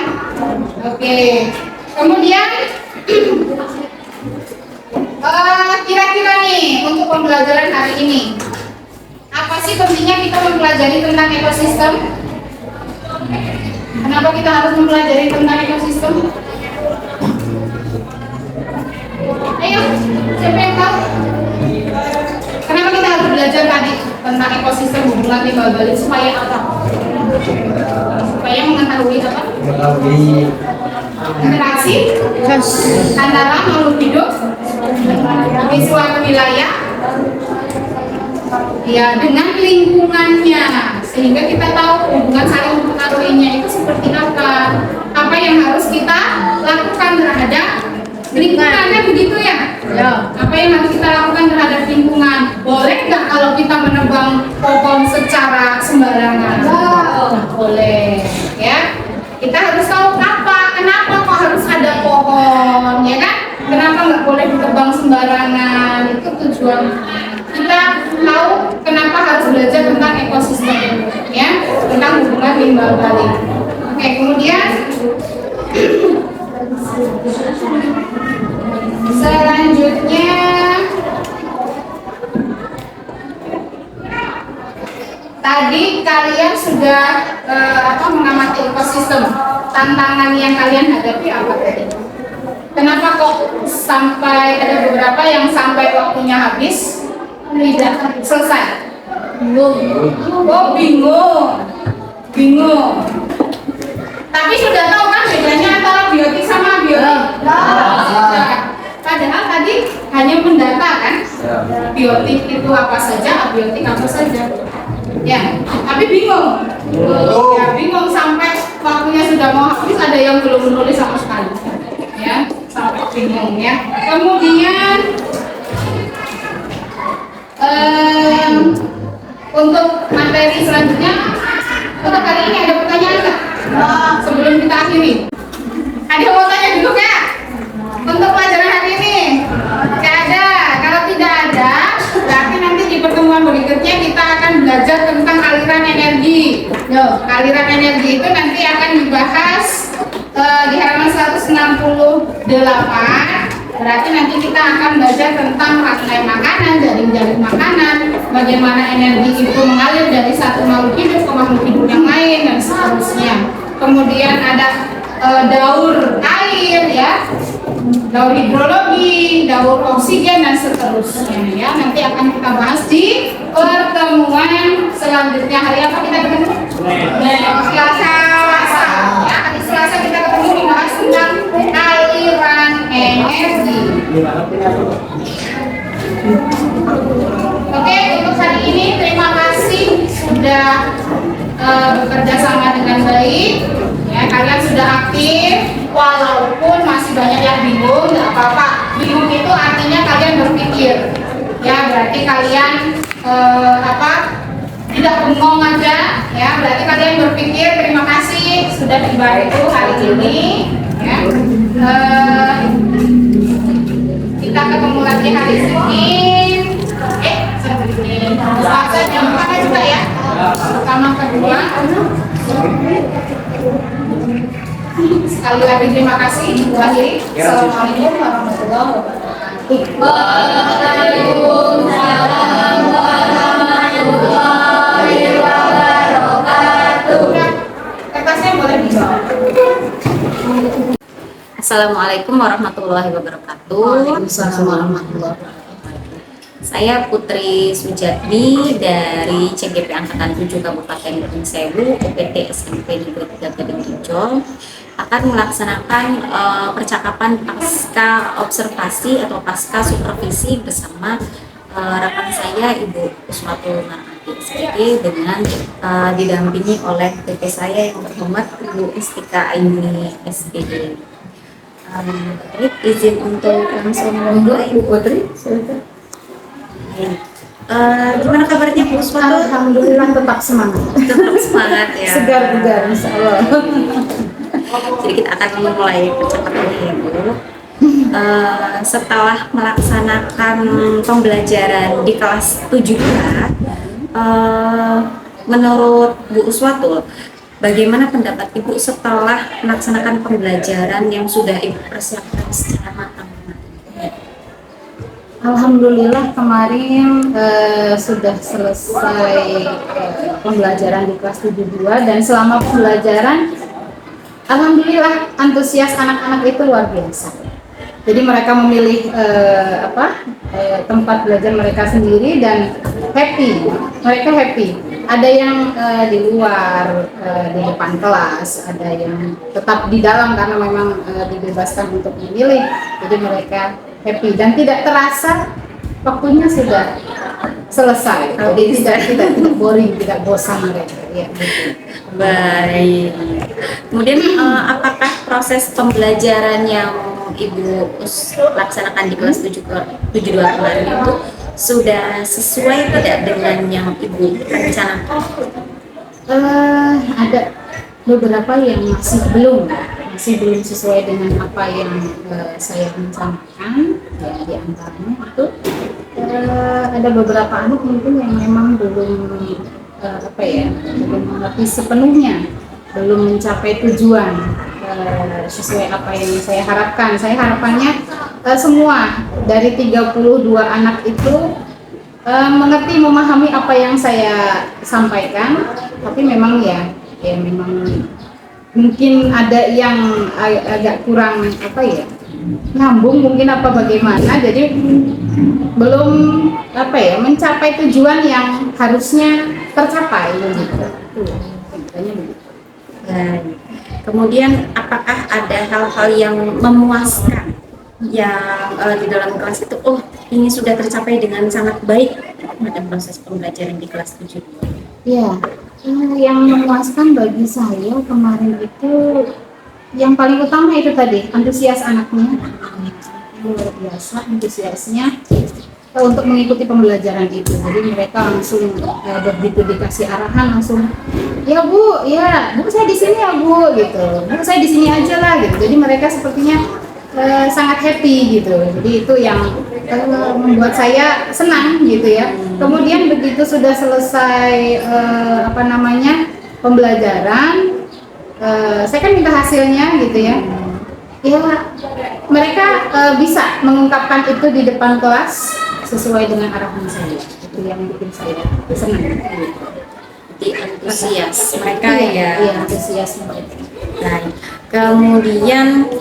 Oke. Kemudian kira-kira nih untuk pembelajaran hari ini, apa sih pentingnya kita mempelajari tentang ekosistem? Kenapa kita harus mempelajari tentang ekosistem? Ayo, siapa yang tahu? Kenapa kita harus belajar tadi tentang ekosistem hubungan timbal balik supaya apa? Supaya mengetahui apa? Mengetahui Interaksi antara makhluk hidup di suatu wilayah ya dengan lingkungannya, sehingga kita tahu hubungan saling mempengaruhinya itu seperti apa yang harus kita lakukan terhadap lingkungannya, begitu ya? Ya. Apa yang harus kita lakukan terhadap lingkungan? Boleh nggak kalau kita menebang pohon secara sembarangan? Nggak boleh, ya. Kita harus tahu kenapa kok harus ada pohon, ya kan? Kenapa nggak boleh ditebang sembarangan? Itu tujuan kita tahu kenapa harus belajar tentang ekosistem, ya, tentang hubungan timbal balik. Oke, kemudian selanjutnya tadi kalian sudah mengamati ekosistem. Tantangan yang kalian hadapi apa tadi? Kenapa kok sampai ada beberapa yang sampai waktunya habis tidak selesai? Oh, bingung. Tapi sudah tahu kan bedanya antara biotik sama biotik? Padahal tadi hanya mendata kan? Biotik itu apa saja, abiotik apa saja. Ya, tapi bingung. Ya, bingung sampai waktunya sudah mau habis, ada yang belum menulis sama sekali. Ya, sampai bingung ya. Kemudian untuk materi selanjutnya, untuk kali ini ada pertanyaan nggak? Sebelum kita akhiri, ada yang mau tanya dulu nggak? Untuk pelajaran hari ini, nggak ada. Kalau tidak ada, berarti nanti di pertemuan berikutnya kita akan belajar tentang aliran energi. Aliran energi itu nanti akan dibahas di halaman 168. Berarti nanti kita akan belajar tentang rantai makanan, jaring-jaring makanan, bagaimana energi itu mengalir dari satu makhluk hidup ke makhluk hidup yang lain dan seterusnya. Kemudian ada daur air ya, daur hidrologi, daur oksigen dan seterusnya ya. Nanti akan kita bahas di pertemuan selanjutnya. Hari apa kita ketemu? Selasa. Ya, hari Selasa kita ketemu dibahas tentang aliran energi. Oke, untuk hari ini terima kasih sudah bekerja sama dengan baik. Ya, kalian sudah aktif, walaupun masih banyak yang bingung, nggak apa-apa. Bingung itu artinya kalian berpikir. Ya, berarti kalian tidak bengong aja. Ya, berarti kalian berpikir. Terima kasih sudah dibantu hari ini. Ya. Kita ketemu lagi hari Senin. Selasa jam 4 juga ya. Pertama kedua. Sekali lagi terima kasih. Akhiri. Assalamualaikum warahmatullahi wabarakatuh. Waalaikumsalam warahmatullahi wabarakatuh. Kertasnya boleh dibawa. Assalamualaikum warahmatullahi wabarakatuh. Waalaikumsalam warahmatullahi wabarakatuh. Saya Putri Sujatmi dari CGP Angkatan 7 Kabupaten Gunung Sewu, UPT SMP Negeri 3 Gading Kijong, akan melaksanakan percakapan pasca observasi atau pasca supervisi bersama rekan saya Ibu Usmatul Marhati SPG dengan didampingi oleh PP saya yang terhormat Ibu Istika Aini SPG. Baik, izin untuk langsung memulai Ibu Putri. Gimana kabarnya Bu Usmatul? Alhamdulillah tetap semangat. Tetap semangat ya. Segar bugar insya Allah. Jadi kita akan memulai percakapan ya Bu. Setelah melaksanakan pembelajaran di kelas 7 menurut Bu Usmatul, bagaimana pendapat Ibu setelah melaksanakan pembelajaran yang sudah Ibu persiapkan secara matang? Alhamdulillah kemarin sudah selesai pembelajaran di kelas 72 dan selama pembelajaran alhamdulillah antusias anak-anak itu luar biasa. Jadi mereka memilih tempat belajar mereka sendiri dan happy. Mereka happy. Ada yang di luar di depan kelas, ada yang tetap di dalam karena memang dibebaskan untuk memilih. Jadi mereka happy dan tidak terasa waktunya sudah selesai. Jadi tidak boring, tidak bosan mereka. Ya, gitu. Baik. Kemudian apakah proses pembelajaran yang Ibu laksanakan di kelas 72 kemarin itu sudah sesuai tidak dengan yang Ibu rencanakan? Ada beberapa yang masih belum sesuai dengan apa yang saya rencanakan. Ya, di antaranya itu ada beberapa anak mungkin yang memang belum belum mengerti sepenuhnya, belum mencapai tujuan sesuai apa yang saya harapkan. Saya harapannya semua dari 32 anak itu mengerti, memahami apa yang saya sampaikan, tapi memang ya memang mungkin ada yang agak kurang apa ya, nyambung mungkin apa bagaimana, jadi belum apa ya mencapai tujuan yang harusnya tercapai begitu. Ceritanya begitu. Baik. Kemudian apakah ada hal-hal yang memuaskan yang di dalam kelas itu, oh ini sudah tercapai dengan sangat baik pada proses pembelajaran di kelas 7? Ya, yang memuaskan bagi saya kemarin itu yang paling utama itu tadi, antusias anaknya. Luar biasa antusiasnya untuk mengikuti pembelajaran itu. Jadi mereka langsung begitu dikasih arahan langsung, ya Bu, saya di sini ya Bu, gitu. Bu, saya di sini aja lah gitu. Jadi mereka sepertinya sangat happy gitu. Jadi itu yang membuat saya senang gitu ya. Kemudian begitu sudah selesai pembelajaran, saya kan minta hasilnya gitu ya. Ya mereka bisa mengungkapkan itu di depan kelas sesuai dengan arahan saya. Itu yang bikin saya senang. Di antusias mereka Iya, ya. antusias mereka. Baik. Kemudian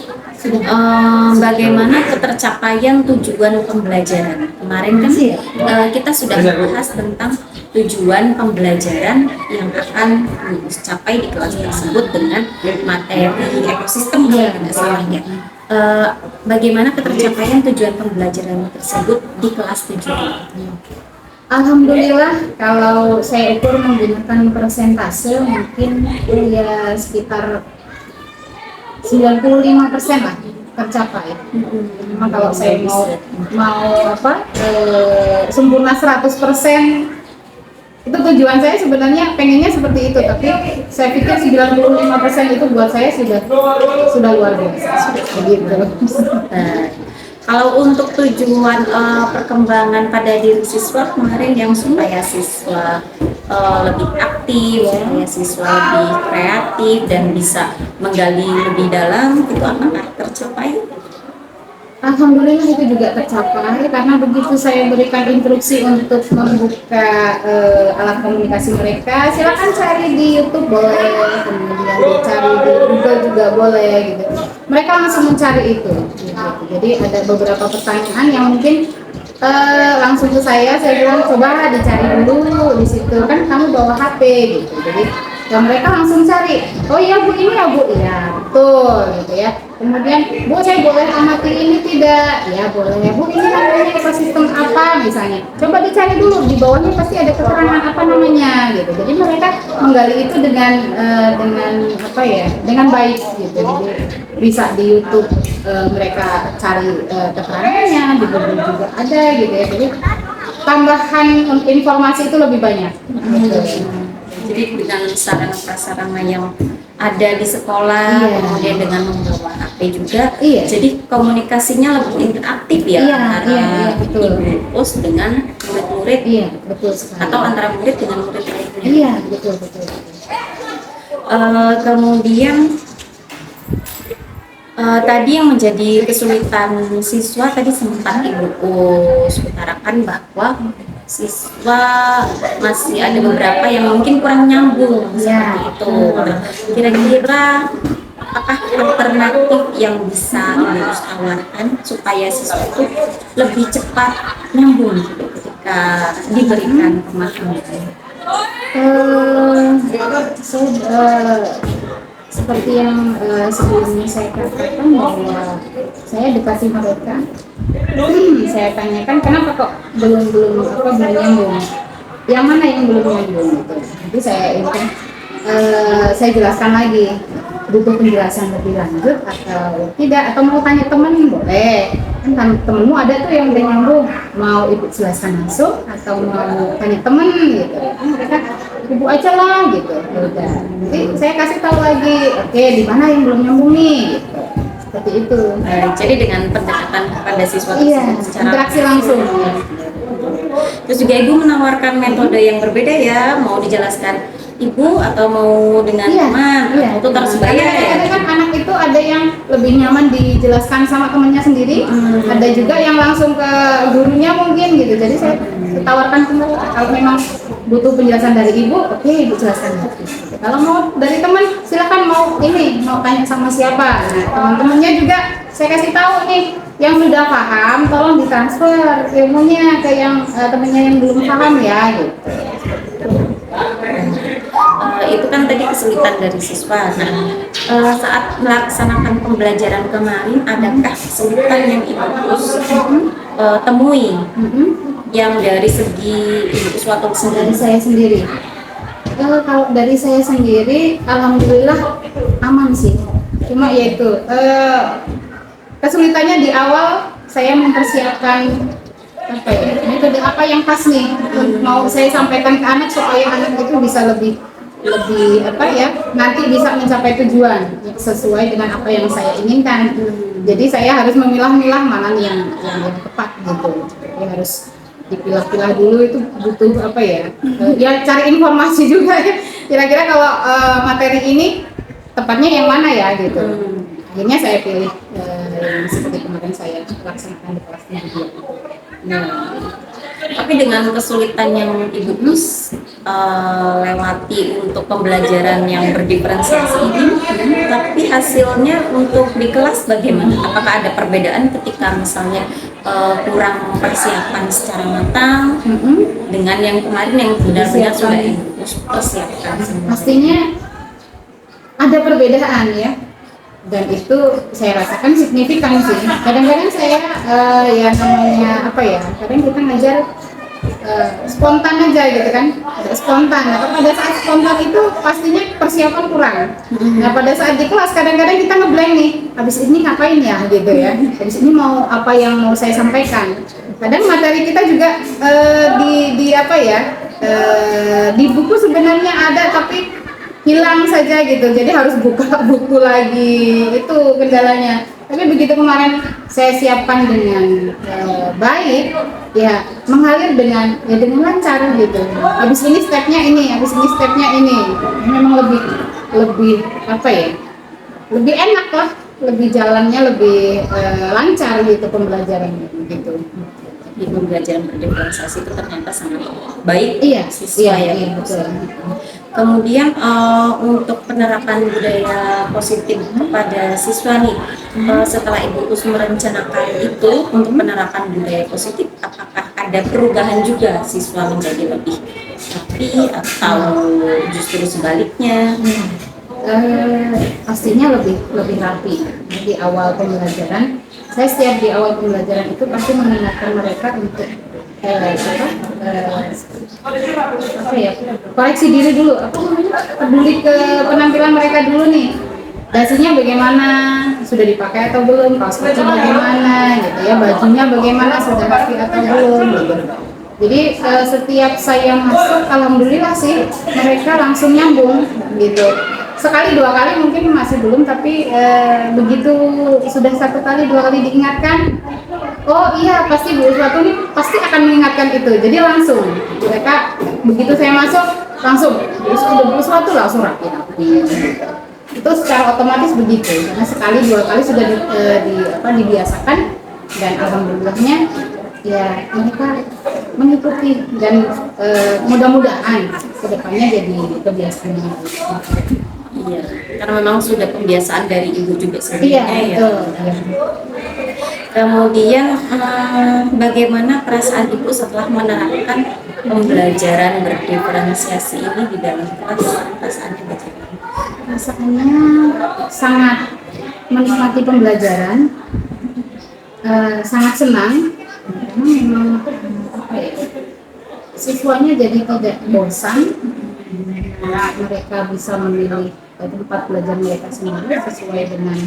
bagaimana ketercapaian tujuan pembelajaran? Kemarin kan kita sudah membahas tentang tujuan pembelajaran yang akan dicapai di kelas tersebut dengan materi ekosistem kalau tidak salah ya. Bagaimana ketercapaian tujuan pembelajaran tersebut di kelas 7? Alhamdulillah kalau saya ukur menggunakan persentase mungkin ya sekitar 95% lah tercapai. Memang kalau saya mau sempurna 100%, itu tujuan saya sebenarnya pengennya seperti itu, tapi saya pikir 95% itu buat saya sudah luar biasa. Begitu. Kalau untuk tujuan perkembangan pada diri siswa kemarin yang supaya siswa lebih aktif, supaya siswa lebih kreatif dan bisa menggali lebih dalam, itu apakah tercapai? Alhamdulillah itu juga tercapai karena begitu saya berikan instruksi untuk membuka alat komunikasi mereka, silakan cari di YouTube boleh, kemudian dicari di Google juga boleh gitu. Mereka langsung mencari itu. Gitu. Jadi ada beberapa pertanyaan yang mungkin langsung ke saya bilang coba dicari dulu di situ, kan kamu bawa HP gitu. Jadi ya mereka langsung cari, oh iya Bu ini ya Bu, iya betul gitu ya. Kemudian Bu saya boleh amati ini tidak? Ya boleh. Bu ini namanya ekosistem apa misalnya? Coba dicari dulu, di bawahnya pasti ada keterangan apa namanya gitu. Jadi mereka menggali itu dengan dengan baik gitu. Jadi bisa di YouTube mereka cari keterangannya, di Google juga ada gitu ya. Jadi tambahan informasi itu lebih banyak. Gitu. Jadi dengan sarana prasarana yang ada di sekolah, kemudian dengan membawa HP juga, jadi komunikasinya lebih interaktif ya antara ibu pos dengan murid-murid, betul sekali. Atau antara murid dengan murid lainnya. Iya, betul. Kemudian tadi yang menjadi kesulitan siswa tadi sempat Ibu utarakan bahwa siswa masih ada beberapa yang mungkin kurang nyambung seperti itu. Kira-kira apakah alternatif yang bisa Ibu tawarkan supaya siswa itu lebih cepat nyambung ketika diberikan pemahaman? Seperti yang sebelumnya saya katakan bahwa saya dekati mereka, saya tanyakan kenapa kok belum nyambung, yang mana yang belum nyambung gitu. Nanti saya jelaskan lagi, butuh penjelasan lebih lanjut atau tidak, atau mau tanya teman boleh, kan temenmu ada tuh yang udah nyambung, mau Ibu jelaskan langsung atau mau tanya temen gitu. Mereka Ibu aja lah gitu. Udah. Nanti saya kasih tahu lagi, oke di mana yang belum nyambung nih gitu. Seperti itu. Jadi dengan pendekatan kepada siswa tersebut secara interaksi langsung. Terus juga Ibu menawarkan metode yang berbeda ya, mau dijelaskan Ibu atau mau dengan teman atau tutor sebaya ya? Kadang-kadang kan anak itu ada yang lebih nyaman dijelaskan sama temennya sendiri. Ada juga yang langsung ke gurunya mungkin gitu. Jadi saya tawarkan kembali kalau memang butuh penjelasan dari ibu, oke ibu jelaskan. Kalau mau dari teman silakan, mau tanya sama siapa. Nah, teman-temannya juga saya kasih tahu nih, yang sudah paham tolong ditransfer ilmunya ke yang temannya yang belum paham ya gitu. Itu kan tadi kesulitan dari siswa. Nah, saat melaksanakan pembelajaran kemarin, adakah kesulitan yang Ibu temui yang dari segi Ibu suatu Dari sendiri? saya sendiri, kalau dari saya sendiri, alhamdulillah aman sih. Cuma yaitu kesulitannya di awal saya mempersiapkan metode apa yang pas nih mau saya sampaikan ke anak supaya anak itu bisa lebih nanti bisa mencapai tujuan sesuai dengan apa yang saya inginkan. Jadi saya harus memilah-milah mana nih yang tepat gitu. Jadi harus dipilah-pilah dulu, itu butuh ya cari informasi juga ya. Kira-kira kalau materi ini tepatnya yang mana ya gitu. Akhirnya saya pilih yang seperti kemarin saya laksanakan di kelas 2. Nah, tapi dengan kesulitan yang Ibu lewati untuk pembelajaran yang berdiferensiasi ini, tapi hasilnya untuk di kelas bagaimana? Apakah ada perbedaan ketika misalnya kurang persiapan secara matang dengan yang kemarin yang benar-benar sudah Ibu persiapkan? Pastinya ada perbedaan ya. Dan itu saya rasakan signifikan sih. Kadang-kadang saya ya namanya kadang kita ngajar spontan aja gitu kan, spontan. Nah, pada saat spontan itu pastinya persiapan kurang. Nah, pada saat di kelas kadang-kadang kita ngeblank nih, habis ini ngapain ya gitu ya, habis ini mau apa yang mau saya sampaikan. Kadang materi kita juga di buku sebenarnya ada tapi hilang saja gitu, jadi harus buka buku lagi, itu kendalanya. Tapi begitu kemarin saya siapkan dengan baik, ya mengalir dengan lancar gitu. Habis ini stepnya ini, habis ini stepnya ini, memang lebih lebih enak lah, lebih jalannya lebih lancar gitu pembelajarannya gitu. Di pembelajaran berdiferensiasi itu ternyata sangat baik Iya, betul. Kemudian untuk penerapan budaya positif kepada siswa nih, setelah Ibu merencanakan itu untuk penerapan budaya positif, apakah ada perubahan juga siswa menjadi lebih rapi atau justru sebaliknya? Pastinya lebih rapi. Di awal pembelajaran, saya setiap di awal pembelajaran itu pasti mengingatkan mereka untuk koreksi diri dulu, peduli ke penampilan mereka dulu nih, dasinya bagaimana, sudah dipakai atau belum, kaos kaki bagaimana gitu ya, bajunya bagaimana, sudah rapi atau belum gitu. Jadi setiap saya masuk, alhamdulillah sih mereka langsung nyambung gitu. Sekali dua kali mungkin masih belum, tapi begitu sudah satu kali dua kali diingatkan, oh iya pasti Bu Uswatu ini pasti akan mengingatkan itu. Jadi langsung mereka begitu saya masuk langsung Bu Uswatu langsung rapi. Itu secara otomatis begitu, karena sekali dua kali sudah dibiasakan, dan alhamdulillahnya ya mereka mengikuti, dan mudah-mudahan kedepannya jadi kebiasaan. Iya, karena memang sudah pembiasaan dari Ibu juga Iya, sebelumnya ya. betul. Kemudian bagaimana perasaan Ibu setelah menerapkan pembelajaran berdiferensiasi ini di dalam kelas? Perasaannya bagaimana? Rasanya sangat menikmati pembelajaran, sangat senang, karena memang siswanya jadi tidak bosan. Mereka bisa memilih tempat belajar mereka sendiri sesuai dengan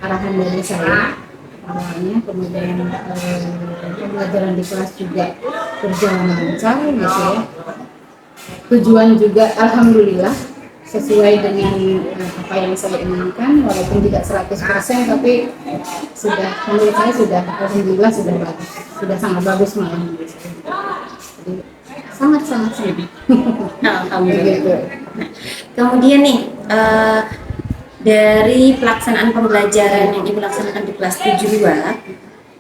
arahan dari saya awalnya. Kemudian pembelajaran di kelas juga berjalan lancar gitu ya. Tujuan juga alhamdulillah sesuai dengan apa yang saya inginkan, walaupun tidak 100%, tapi sudah, menurut saya sudah alhamdulillah sudah bagus, sudah sangat bagus malah. Jadi sangat Alhamdulillah. Kemudian nih dari pelaksanaan pembelajaran yang Ibu laksanakan di kelas 72,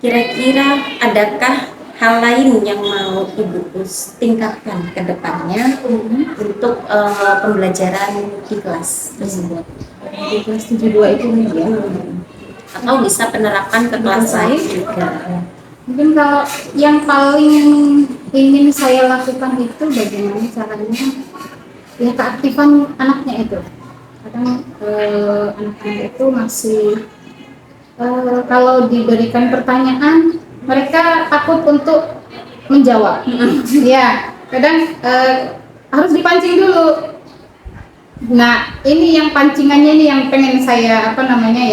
kira-kira adakah hal lain yang mau Ibu tingkatkan ke depannya untuk pembelajaran di kelas tersebut? Di kelas 72 itu ya. Atau bisa penerapan ke kelas lain juga? Mungkin kalau yang paling ingin saya lakukan itu bagaimana caranya ya keaktifan anaknya itu. Kadang anak-anak itu masih kalau diberikan pertanyaan mereka takut untuk menjawab. Ya, kadang harus dipancing dulu. Nah, ini yang pancingannya ini yang pengen saya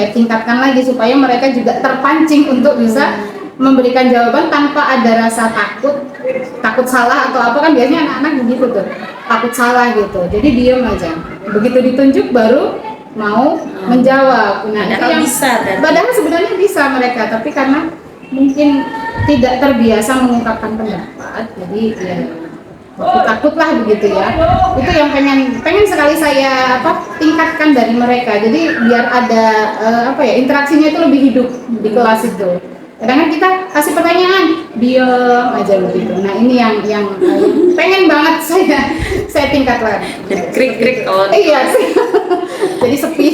tingkatkan lagi supaya mereka juga terpancing untuk bisa memberikan jawaban tanpa ada rasa takut salah atau apa, kan biasanya anak-anak begitu tuh, takut salah gitu. Jadi diam aja. Begitu ditunjuk baru mau menjawab. Nah, itu yang padahal sebenarnya bisa mereka, tapi karena mungkin tidak terbiasa mengungkapkan pendapat, jadi ya takutlah begitu ya. Itu yang pengen sekali saya tingkatkan dari mereka. Jadi biar ada interaksinya itu lebih hidup di kelas itu. Kadang-kadang kita kasih pertanyaan, diam aja begitu. Nah, ini yang pengen banget saya tingkatkan. Krik-krik kalau Iya sih. Jadi sepi.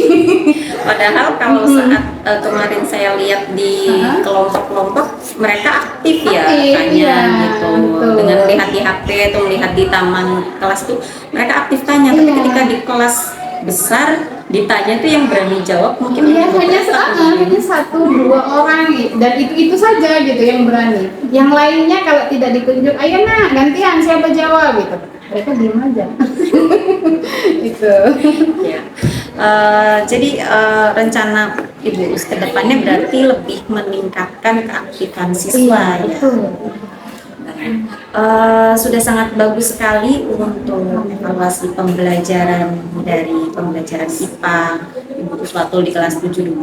Padahal kalau saat kemarin saya lihat di kelompok-kelompok, mereka aktif ya tanya iya, gitu. betul. Dengan melihat di HP atau melihat di taman kelas itu, mereka aktif tanya. Tapi Iya. ketika di kelas besar ditanya itu yang berani jawab mungkin Iya, hanya beberapa. satu dua orang dan itu saja gitu yang berani. Yang lainnya kalau tidak ditunjuk, ayo nak gantian siapa jawab gitu. Mereka diam aja. Gitu. Ya. Jadi rencana Ibu ke depannya berarti lebih meningkatkan keaktifan siswa ya. Betul. Sudah sangat bagus sekali untuk evaluasi pembelajaran dari pembelajaran IPA Ibu Uswatul di kelas 72.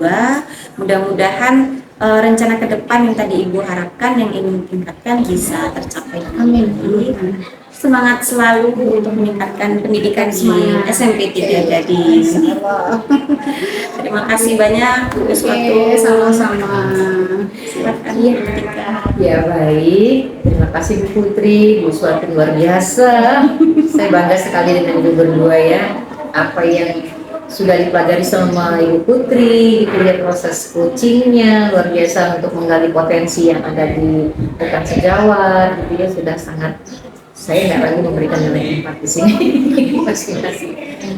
Mudah-mudahan rencana ke depan yang tadi Ibu harapkan, yang ingin tingkatkan bisa tercapai. Amin. Semangat selalu untuk meningkatkan pendidikan di SMP 3 Gadis. Terima kasih banyak Bu Uswatul. Sama-sama. Silakan Bu Tika. Ya baik, terima kasih Bu Putri, Bu Swati luar biasa. Saya bangga sekali dengan Ibu berdua ya. Apa yang sudah dipelajari sama Ibu Putri, lihat proses coachingnya luar biasa untuk menggali potensi yang ada di rekan sejawat. Gitu ya, sudah sangat. Saya nggak lagi memberikan nilai 4 di sini. Masing-masing.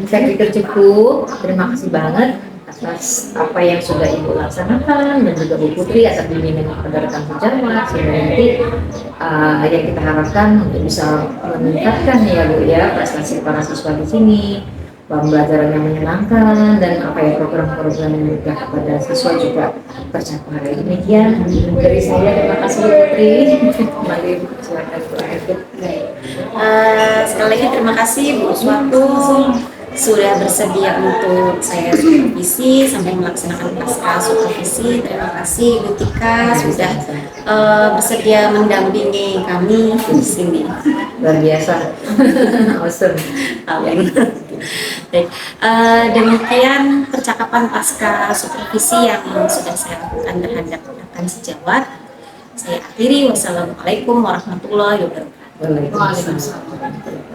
Saya pikir cukup. Terima kasih banget atas apa yang sudah Ibu laksanakan dan juga Bu Putri atas bimbingan kepada rekan sejawat sehingga nanti yang kita harapkan untuk bisa meningkatkan ya Bu ya prestasi para siswa di sini, pembelajaran yang menyenangkan dan program-program yang mudah kepada siswa juga tercapai. Demikian dari saya, terima kasih Bu Putri. Kembali silakan Bu Putri. Sekali lagi terima kasih Bu Uswatul sudah bersedia untuk saya supervisi sampai melaksanakan pasca supervisi. Terima kasih Bu Tika sudah bersedia mendampingi kami di sini. Luar biasa. Awesome. Amin. Baik, demikian percakapan pasca supervisi yang sudah saya lakukan terhadap rekan sejawat. Saya akhiri. Wassalamualaikum warahmatullahi wabarakatuh. Waalaikumsalam.